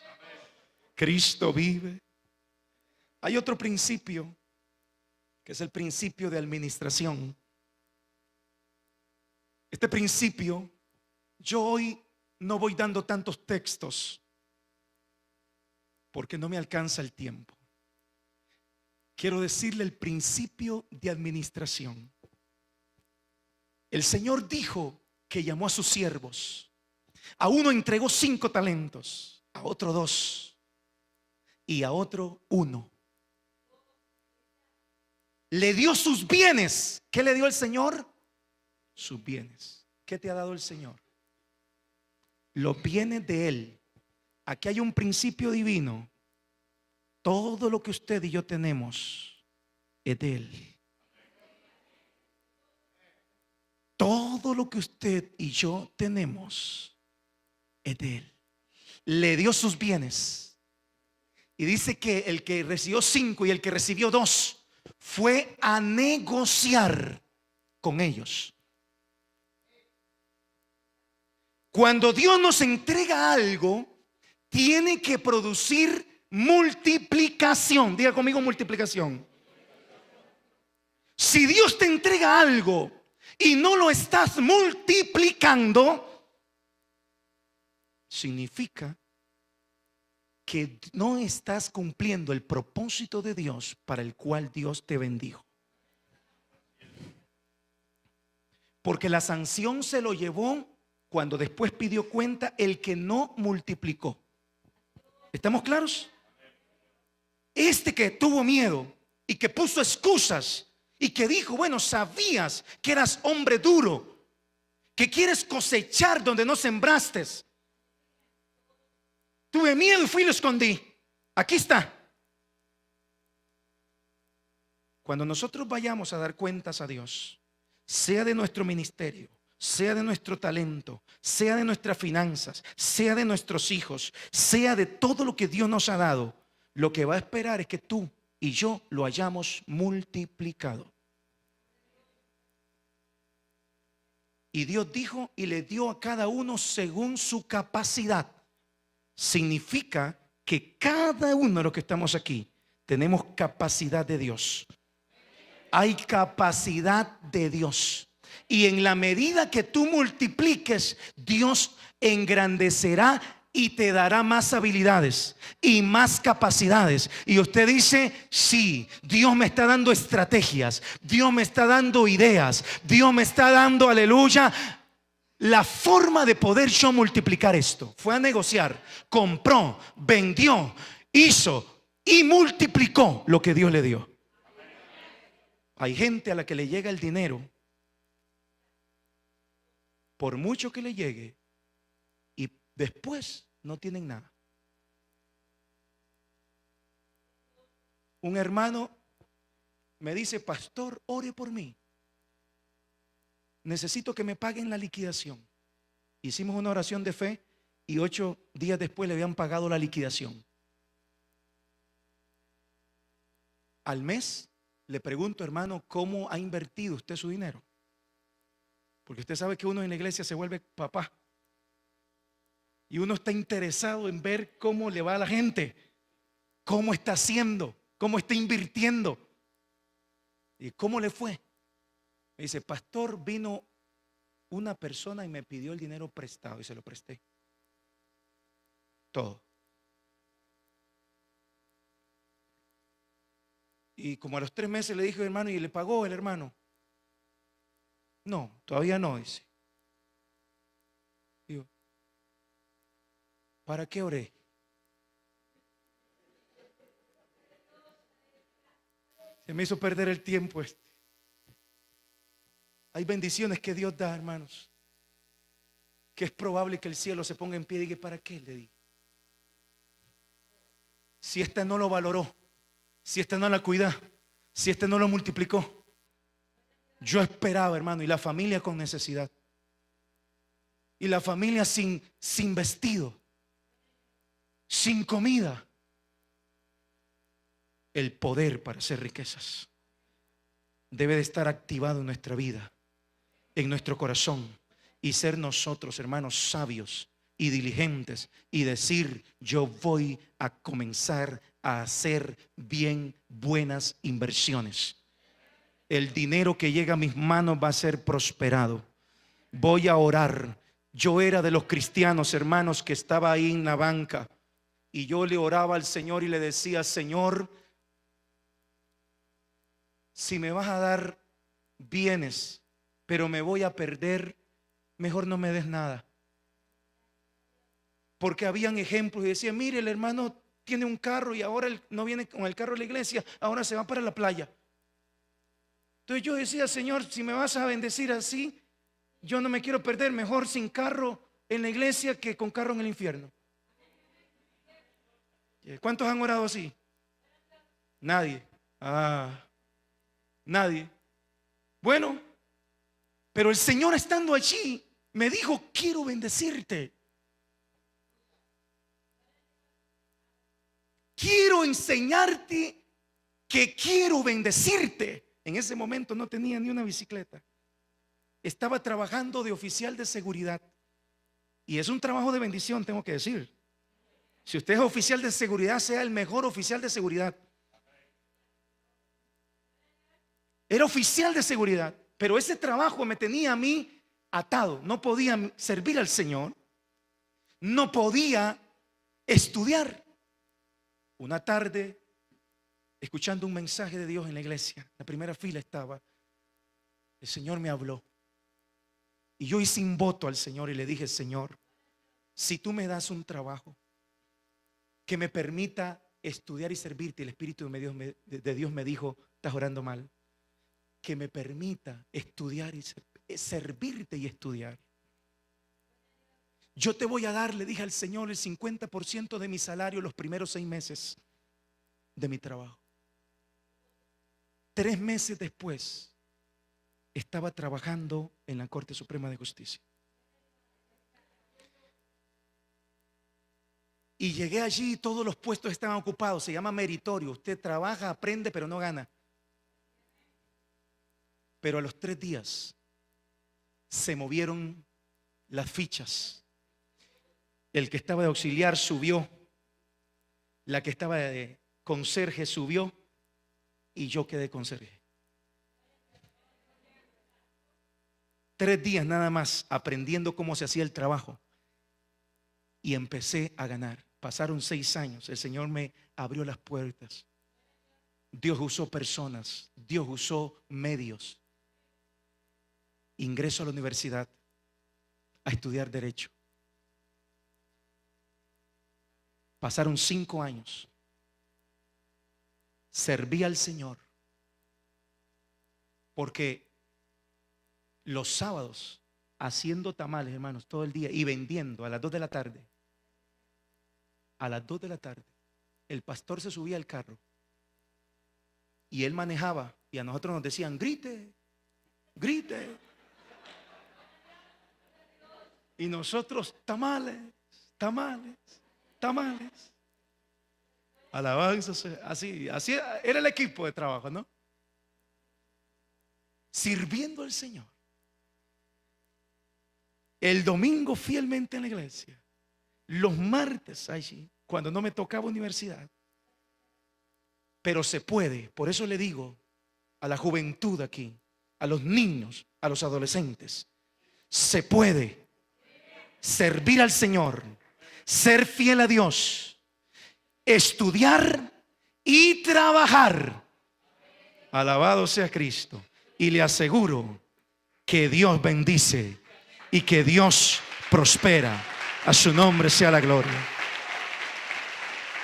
Cristo vive. Hay otro principio, que es el principio de administración. Este principio, yo hoy no voy dando tantos textos porque no me alcanza el tiempo. Quiero decirle el principio de administración. El Señor dijo que llamó a sus siervos. A uno entregó 5 talentos, a otro 2 y a otro 1. Le dio sus bienes. ¿Qué le dio el Señor? Sus bienes. ¿Qué te ha dado el Señor? Los bienes de Él. Aquí hay un principio divino. Todo lo que usted y yo tenemos es de Él. Todo lo que usted y yo tenemos es de Él. Le dio sus bienes. Y dice que el que recibió 5 y el que recibió 2 fue a negociar con ellos. Cuando Dios nos entrega algo, tiene que producir multiplicación. Diga conmigo, multiplicación. Si Dios te entrega algo y no lo estás multiplicando, significa que no estás cumpliendo el propósito de Dios para el cual Dios te bendijo. Porque la sanción se lo llevó cuando después pidió cuenta el que no multiplicó. ¿Estamos claros? Este que tuvo miedo y que puso excusas y que dijo, bueno, sabías que eras hombre duro, que quieres cosechar donde no sembraste. Tuve miedo y fui y lo escondí. Aquí está. Cuando nosotros vayamos a dar cuentas a Dios, sea de nuestro ministerio, sea de nuestro talento, sea de nuestras finanzas, sea de nuestros hijos, sea de todo lo que Dios nos ha dado, lo que va a esperar es que tú y yo lo hayamos multiplicado. Y Dios dijo y le dio a cada uno según su capacidad. Significa que cada uno de los que estamos aquí tenemos capacidad de Dios. Hay capacidad de Dios. Y en la medida que tú multipliques, Dios engrandecerá y te dará más habilidades y más capacidades. Y usted dice, sí, Dios me está dando estrategias, Dios me está dando ideas, Dios me está dando, aleluya, la forma de poder yo multiplicar esto. Fue a negociar, compró, vendió, hizo y multiplicó lo que Dios le dio. Hay gente a la que le llega el dinero, por mucho que le llegue, y después no tienen nada. Un hermano me dice, pastor, ore por mí. Necesito que me paguen la liquidación. Hicimos una oración de fe y 8 días después le habían pagado la liquidación. Al mes le pregunto, hermano, ¿cómo ha invertido usted su dinero? Porque usted sabe que uno en la iglesia se vuelve papá. Y uno está interesado en ver cómo le va a la gente, cómo está haciendo, cómo está invirtiendo. ¿Y cómo le fue? Me dice, pastor, vino una persona y me pidió el dinero prestado y se lo presté. Todo. Y como a los 3 meses le dije, hermano, ¿y le pagó el hermano? No, todavía no, dice. Digo, ¿para qué oré? Se me hizo perder el tiempo este. Hay bendiciones que Dios da, hermanos, que es probable que el cielo se ponga en pie y diga, ¿para qué le di? Si esta no lo valoró, si esta no la cuida, si esta no lo multiplicó. Yo esperaba, hermano, y la familia con necesidad, y la familia sin vestido, sin comida. El poder para hacer riquezas debe de estar activado en nuestra vida, en nuestro corazón, y ser nosotros, hermanos, sabios y diligentes y decir, yo voy a comenzar a hacer bien buenas inversiones. El dinero que llega a mis manos va a ser prosperado. Voy a orar. Yo era de los cristianos, hermanos, que estaba ahí en la banca y yo le oraba al Señor y le decía, Señor, si me vas a dar bienes, pero me voy a perder, mejor no me des nada. Porque habían ejemplos y decían, mire, el hermano tiene un carro y ahora él no viene con el carro a la iglesia, ahora se va para la playa. Entonces yo decía, Señor, si me vas a bendecir así, yo no me quiero perder, mejor sin carro en la iglesia que con carro en el infierno. ¿Cuántos han orado así? Nadie. Nadie. Bueno, pero el Señor estando allí me dijo, quiero bendecirte. Quiero enseñarte que quiero bendecirte. En ese momento no tenía ni una bicicleta. Estaba trabajando de oficial de seguridad. Y es un trabajo de bendición, tengo que decir. Si usted es oficial de seguridad, sea el mejor oficial de seguridad. Era oficial de seguridad, pero ese trabajo me tenía a mí atado. No podía servir al Señor. No podía estudiar. Una tarde, escuchando un mensaje de Dios en la iglesia, la primera fila estaba, el Señor me habló. Y yo hice un voto al Señor y le dije, Señor, si tú me das un trabajo que me permita estudiar y servirte, el Espíritu de Dios me dijo, estás orando mal, que me permita estudiar y servirte y estudiar. Yo te voy a dar, le dije al Señor, el 50% de mi salario los primeros 6 meses de mi trabajo. 3 meses después, estaba trabajando en la Corte Suprema de Justicia. Y llegué allí y todos los puestos estaban ocupados. Se llama meritorio. Usted trabaja, aprende, pero no gana. Pero a los 3 días se movieron las fichas. El que estaba de auxiliar subió. La que estaba de conserje subió. Y yo quedé conserje. 3 días nada más aprendiendo cómo se hacía el trabajo. Y empecé a ganar. Pasaron 6 años. El Señor me abrió las puertas. Dios usó personas. Dios usó medios. Ingreso a la universidad a estudiar Derecho. Pasaron 5 años. Serví al Señor. Porque los sábados, haciendo tamales, hermanos, todo el día y vendiendo a las 2 de la tarde. A las 2 de la tarde, el pastor se subía al carro y él manejaba y a nosotros nos decían, grite, grite. Y nosotros, tamales, tamales, tamales. Alabanzas, así era el equipo de trabajo, ¿no? Sirviendo al Señor. El domingo fielmente en la iglesia. Los martes allí, cuando no me tocaba universidad. Pero se puede, por eso le digo a la juventud aquí, a los niños, a los adolescentes, se puede servir al Señor, ser fiel a Dios, estudiar y trabajar. Alabado sea Cristo. Y le aseguro que Dios bendice y que Dios prospera. A su nombre sea la gloria.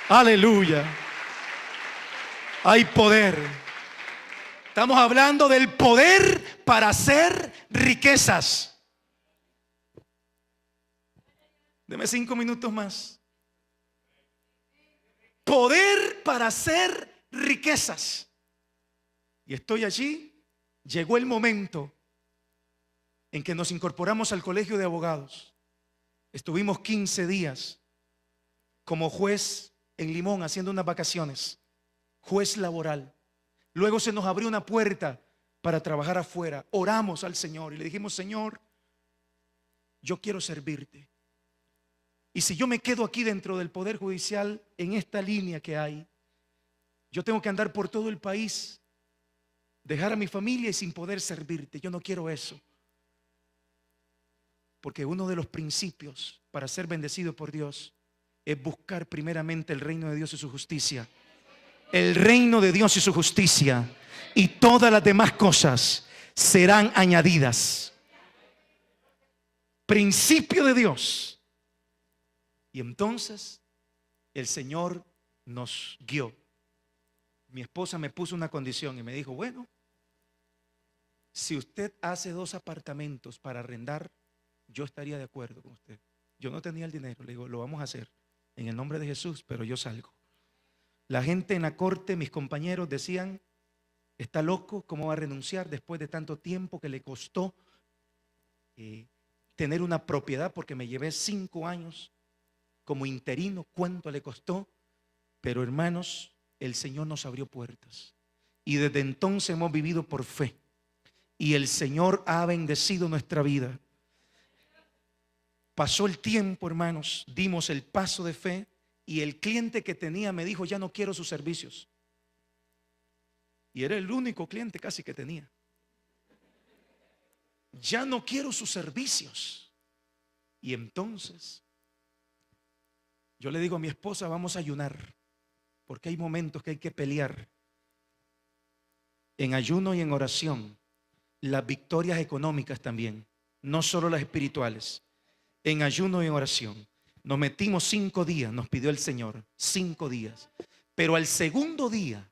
Aleluya. Hay poder. Estamos hablando del poder para hacer riquezas. Deme 5 minutos más. Poder para hacer riquezas. Y estoy allí. Llegó el momento en que nos incorporamos al colegio de abogados. Estuvimos 15 días como juez en Limón haciendo unas vacaciones. Juez laboral. Luego se nos abrió una puerta para trabajar afuera. Oramos al Señor y le dijimos, Señor, yo quiero servirte. Y si yo me quedo aquí dentro del Poder Judicial, en esta línea que hay, yo tengo que andar por todo el país, dejar a mi familia y sin poder servirte. Yo no quiero eso. Porque uno de los principios para ser bendecido por Dios es buscar primeramente el reino de Dios y su justicia. El reino de Dios y su justicia. Y todas las demás cosas serán añadidas. Principio de Dios. Y entonces el Señor nos guió. Mi esposa me puso una condición y me dijo, bueno, si usted hace 2 apartamentos para arrendar, yo estaría de acuerdo con usted. Yo no tenía el dinero, le digo, lo vamos a hacer en el nombre de Jesús, pero yo salgo. La gente en la corte, mis compañeros decían, está loco, ¿cómo va a renunciar después de tanto tiempo que le costó tener una propiedad? Porque me llevé 5 años como interino, ¿cuánto le costó? Pero hermanos, el Señor nos abrió puertas y desde entonces hemos vivido por fe y el Señor ha bendecido nuestra vida. Pasó el tiempo, hermanos, dimos el paso de fe y el cliente que tenía me dijo, ya no quiero sus servicios. Y era el único cliente casi que tenía. Ya no quiero sus servicios. Y entonces yo le digo a mi esposa, vamos a ayunar, porque hay momentos que hay que pelear. En ayuno y en oración, las victorias económicas también, no solo las espirituales. En ayuno y en oración. Nos metimos 5 días, nos pidió el Señor, 5 días. Pero al segundo día,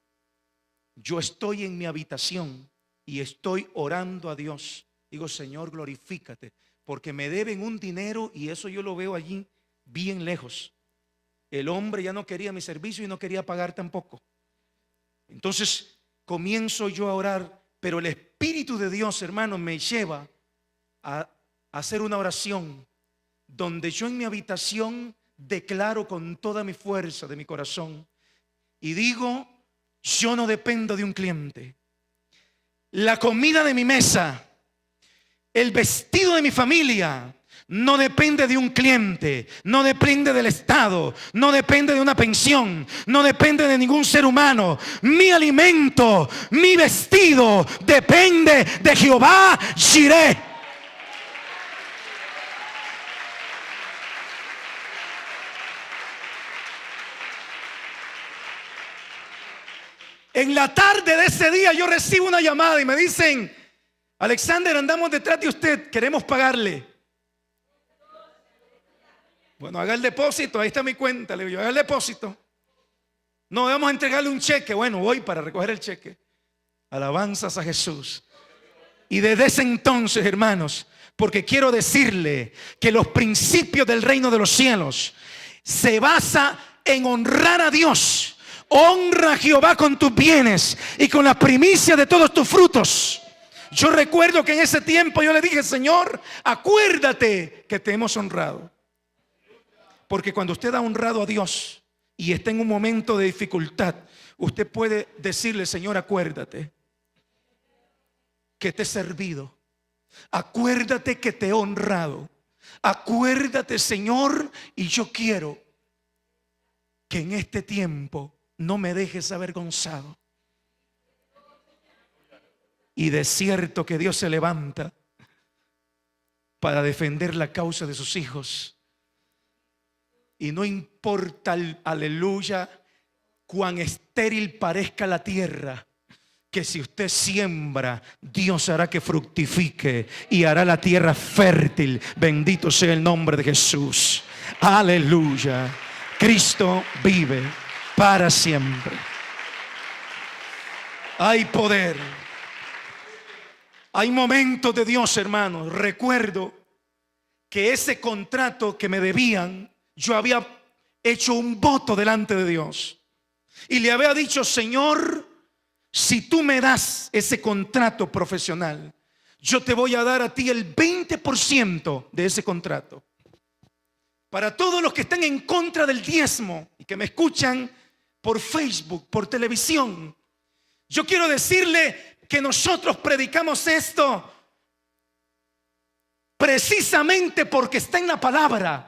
yo estoy en mi habitación y estoy orando a Dios. Digo, Señor, glorifícate, porque me deben un dinero y eso yo lo veo allí bien lejos. El hombre ya no quería mi servicio y no quería pagar tampoco. Entonces comienzo yo a orar, pero el Espíritu de Dios, hermano, me lleva a hacer una oración donde yo en mi habitación declaro con toda mi fuerza de mi corazón y digo, yo no dependo de un cliente. La comida de mi mesa, el vestido de mi familia no depende de un cliente, no depende del Estado, no depende de una pensión, no depende de ningún ser humano. Mi alimento, mi vestido depende de Jehová Jireh. En la tarde de ese día yo recibo una llamada y me dicen, Alexander, andamos detrás de usted, queremos pagarle. Bueno, haga el depósito, ahí está mi cuenta. Le digo yo, haga el depósito. No, vamos a entregarle un cheque. Bueno, voy para recoger el cheque. Alabanzas a Jesús. Y desde ese entonces, hermanos, porque quiero decirle que los principios del reino de los cielos se basa en honrar a Dios. Honra a Jehová con tus bienes y con la primicia de todos tus frutos. Yo recuerdo que en ese tiempo yo le dije, Señor, acuérdate que te hemos honrado. Porque cuando usted ha honrado a Dios y está en un momento de dificultad, usted puede decirle, Señor, acuérdate que te he servido. Acuérdate que te he honrado. Acuérdate, Señor, y yo quiero que en este tiempo no me dejes avergonzado. Y de cierto que Dios se levanta para defender la causa de sus hijos. Y no importa, aleluya, cuán estéril parezca la tierra, que si usted siembra, Dios hará que fructifique y hará la tierra fértil. Bendito sea el nombre de Jesús. Aleluya. Cristo vive para siempre. Hay poder. Hay momentos de Dios, hermanos. Recuerdo que ese contrato que me debían, yo había hecho un voto delante de Dios y le había dicho, Señor, si tú me das ese contrato profesional, yo te voy a dar a ti el 20% de ese contrato. Para todos los que están en contra del diezmo y que me escuchan por Facebook, por televisión, yo quiero decirle que nosotros predicamos esto precisamente porque está en la palabra.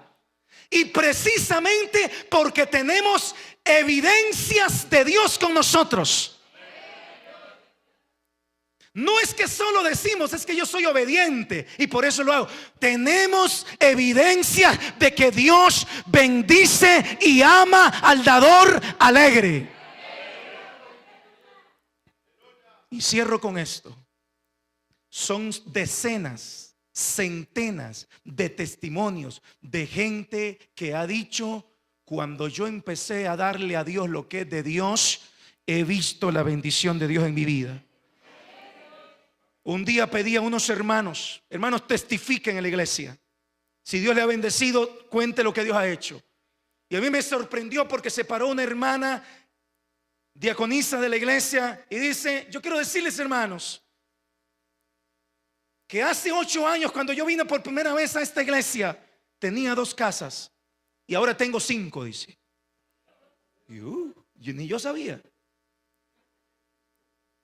Y precisamente porque tenemos evidencias de Dios con nosotros. No es que solo decimos, es que yo soy obediente y por eso lo hago. Tenemos evidencias de que Dios bendice y ama al dador alegre. Y cierro con esto. son decenas, centenas de testimonios de gente que ha dicho: cuando yo empecé a darle a Dios lo que es de Dios, he visto la bendición de Dios en mi vida. Un día pedí a unos hermanos: hermanos, testifiquen en la iglesia. Si Dios le ha bendecido, cuente lo que Dios ha hecho. Y a mí me sorprendió porque se paró una hermana diaconisa de la iglesia y dice: yo quiero decirles, hermanos, que hace 8 años, cuando yo vine por primera vez a esta iglesia, tenía 2 casas y ahora tengo 5, dice. Y ni yo sabía.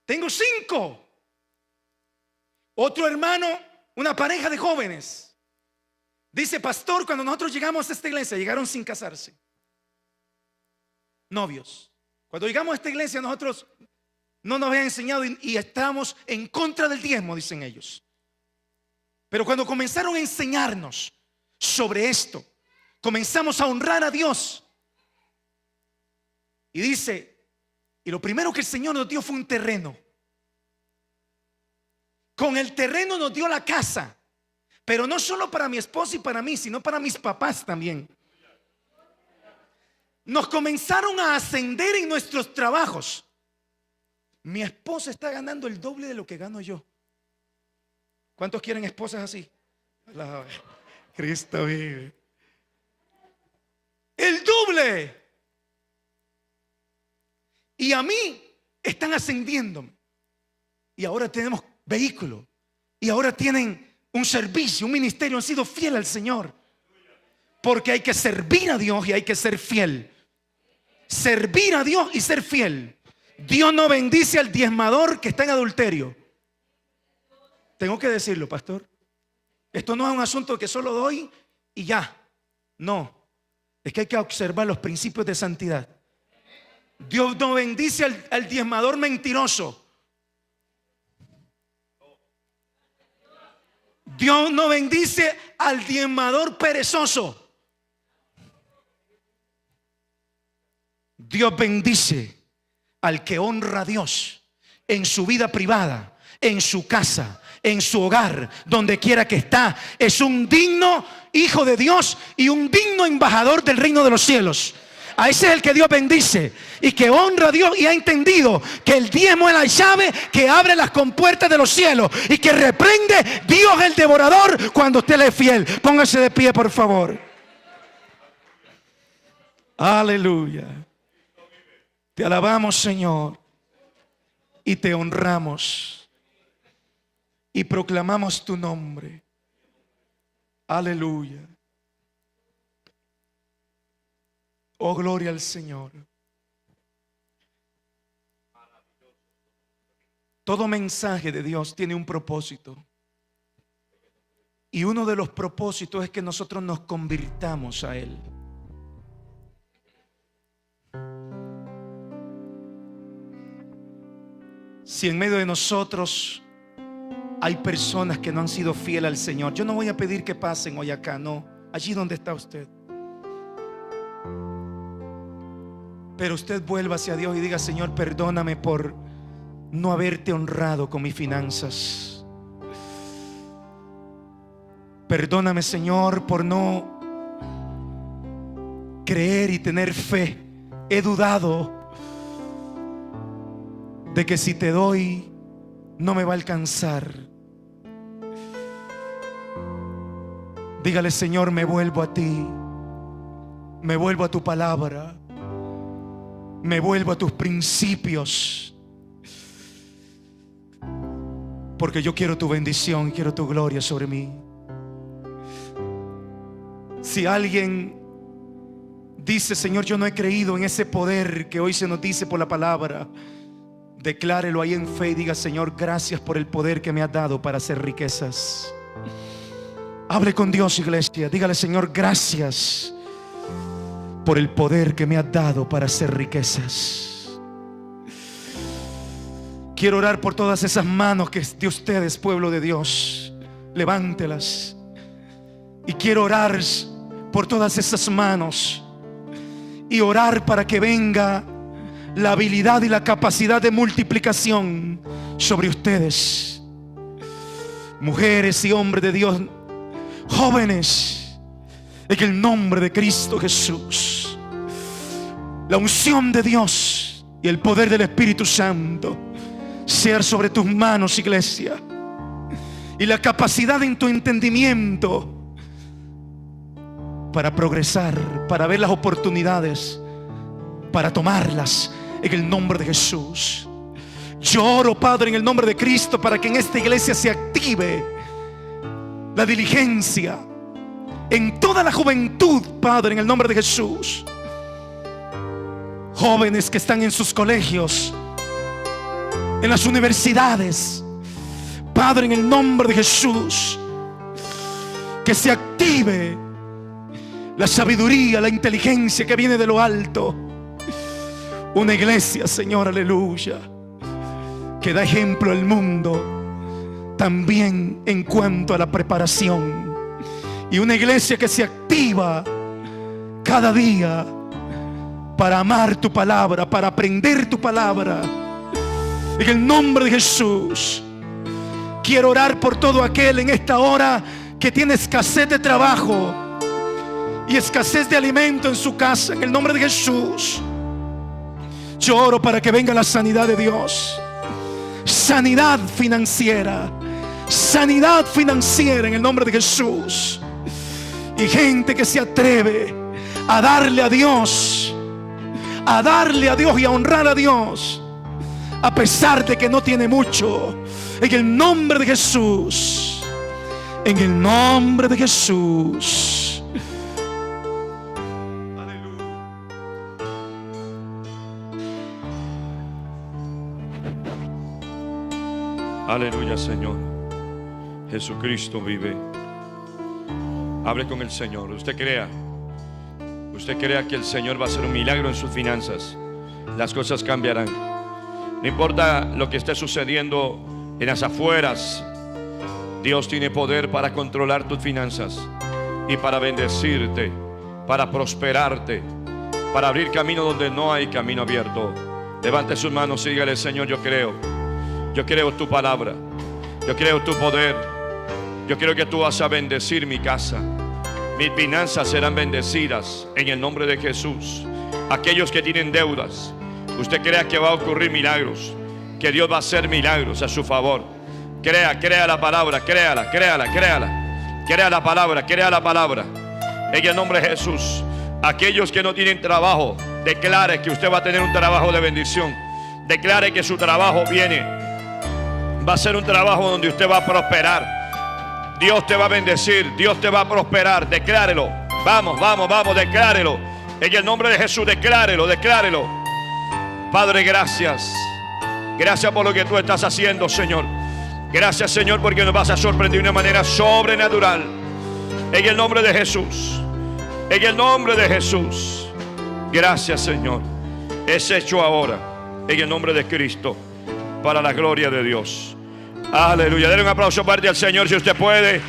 Tengo 5. Otro hermano, una pareja de jóvenes, dice: pastor, cuando nosotros llegamos a esta iglesia, llegaron sin casarse, novios. Cuando llegamos a esta iglesia, nosotros no nos habían enseñado y estamos en contra del diezmo, dicen ellos. Pero cuando comenzaron a enseñarnos sobre esto, comenzamos a honrar a Dios. Y dice: y lo primero que el Señor nos dio fue un terreno. Con el terreno nos dio la casa, pero no solo para mi esposa y para mí, sino para mis papás también. Nos comenzaron a ascender en nuestros trabajos. Mi esposa está ganando el doble de lo que gano yo. ¿Cuántos quieren esposas así? Cristo vive. El doble. Y a mí están ascendiéndome. Y ahora tenemos vehículo. Y ahora tienen un servicio, un ministerio. Han sido fieles al Señor. Porque hay que servir a Dios y hay que ser fiel. Servir a Dios y ser fiel. Dios no bendice al diezmador que está en adulterio. Tengo que decirlo, pastor. Esto no es un asunto que solo doy y ya. No. Es que hay que observar los principios de santidad. Dios no bendice al diezmador mentiroso. Dios no bendice al diezmador perezoso. Dios bendice al que honra a Dios en su vida privada, en su casa, en su hogar, donde quiera que está. Es un digno hijo de Dios y un digno embajador del reino de los cielos. A ese es el que Dios bendice y que honra a Dios y ha entendido que el diezmo es la llave que abre las compuertas de los cielos y que reprende Dios el devorador cuando usted le es fiel. Póngase de pie, por favor. Aleluya. Te alabamos, Señor, y te honramos y proclamamos tu nombre. Aleluya. Oh, gloria al Señor. Todo mensaje de Dios tiene un propósito. Y uno de los propósitos es que nosotros nos convirtamos a Él. Si en medio de nosotros hay personas que no han sido fieles al Señor, yo no voy a pedir que pasen hoy acá, no, allí donde está usted. Pero usted vuelva hacia Dios y diga: Señor, perdóname por no haberte honrado con mis finanzas. Perdóname, Señor, por no creer y tener fe. He dudado de que si te doy no me va a alcanzar. Dígale: Señor, me vuelvo a ti, me vuelvo a tu palabra, me vuelvo a tus principios, porque yo quiero tu bendición, quiero tu gloria sobre mí. Si alguien dice: Señor, yo no he creído en ese poder que hoy se nos dice por la palabra, declárelo ahí en fe y diga: Señor, gracias por el poder que me has dado para hacer riquezas. Hable con Dios, iglesia. Dígale: Señor, gracias por el poder que me has dado para hacer riquezas. Quiero orar por todas esas manos que es de ustedes, pueblo de Dios. Levántelas. Y quiero orar por todas esas manos y orar para que venga la habilidad y la capacidad de multiplicación sobre ustedes. mujeres y hombres de Dios, jóvenes, en el nombre de Cristo Jesús, la unción de Dios y el poder del Espíritu Santo sea sobre tus manos, iglesia, y la capacidad en tu entendimiento para progresar, para ver las oportunidades, para tomarlas en el nombre de Jesús. Yo oro, Padre, en el nombre de Cristo, para que en esta iglesia se active la diligencia en toda la juventud, Padre, en el nombre de Jesús. Jóvenes que están en sus colegios, en las universidades, Padre, en el nombre de Jesús, que se active la sabiduría, la inteligencia que viene de lo alto. Una iglesia, Señor, aleluya, que da ejemplo al mundo también en cuanto a la preparación. Y una iglesia que se activa cada día para amar tu palabra, para aprender tu palabra. En el nombre de Jesús, quiero orar por todo aquel en esta hora que tiene escasez de trabajo y escasez de alimento en su casa. En el nombre de Jesús, yo oro para que venga la sanidad de Dios. Sanidad financiera, sanidad financiera en el nombre de Jesús. Y gente que se atreve a darle a Dios, a darle a Dios y a honrar a Dios, a pesar de que no tiene mucho. En el nombre de Jesús, en el nombre de Jesús. Aleluya, Señor. Jesucristo vive. Hable con el Señor. Usted crea que el Señor va a hacer un milagro en sus finanzas. Las cosas cambiarán. No importa lo que esté sucediendo en las afueras, Dios tiene poder para controlar tus finanzas y para bendecirte, para prosperarte, para abrir camino donde no hay camino abierto. Levante sus manos y dígale: Señor, yo creo tu palabra, yo creo tu poder, yo creo que tú vas a bendecir mi casa. Mis finanzas serán bendecidas en el nombre de Jesús. Aquellos que tienen deudas, usted crea que va a ocurrir milagros, que Dios va a hacer milagros a su favor. Crea la palabra, crea la palabra, crea la palabra. En el nombre de Jesús. Aquellos que no tienen trabajo, declare que usted va a tener un trabajo de bendición. Declare que su trabajo viene. Va a ser un trabajo donde usted va a prosperar. Dios te va a bendecir, Dios te va a prosperar. Declárelo. Vamos, declárelo. En el nombre de Jesús, declárelo. Padre, gracias. Gracias por lo que tú estás haciendo, Señor. Gracias, Señor, porque nos vas a sorprender de una manera sobrenatural. En el nombre de Jesús. En el nombre de Jesús. Gracias, Señor. Es hecho ahora. En el nombre de Cristo. Para la gloria de Dios. Aleluya. Denle un aplauso fuerte al Señor si usted puede.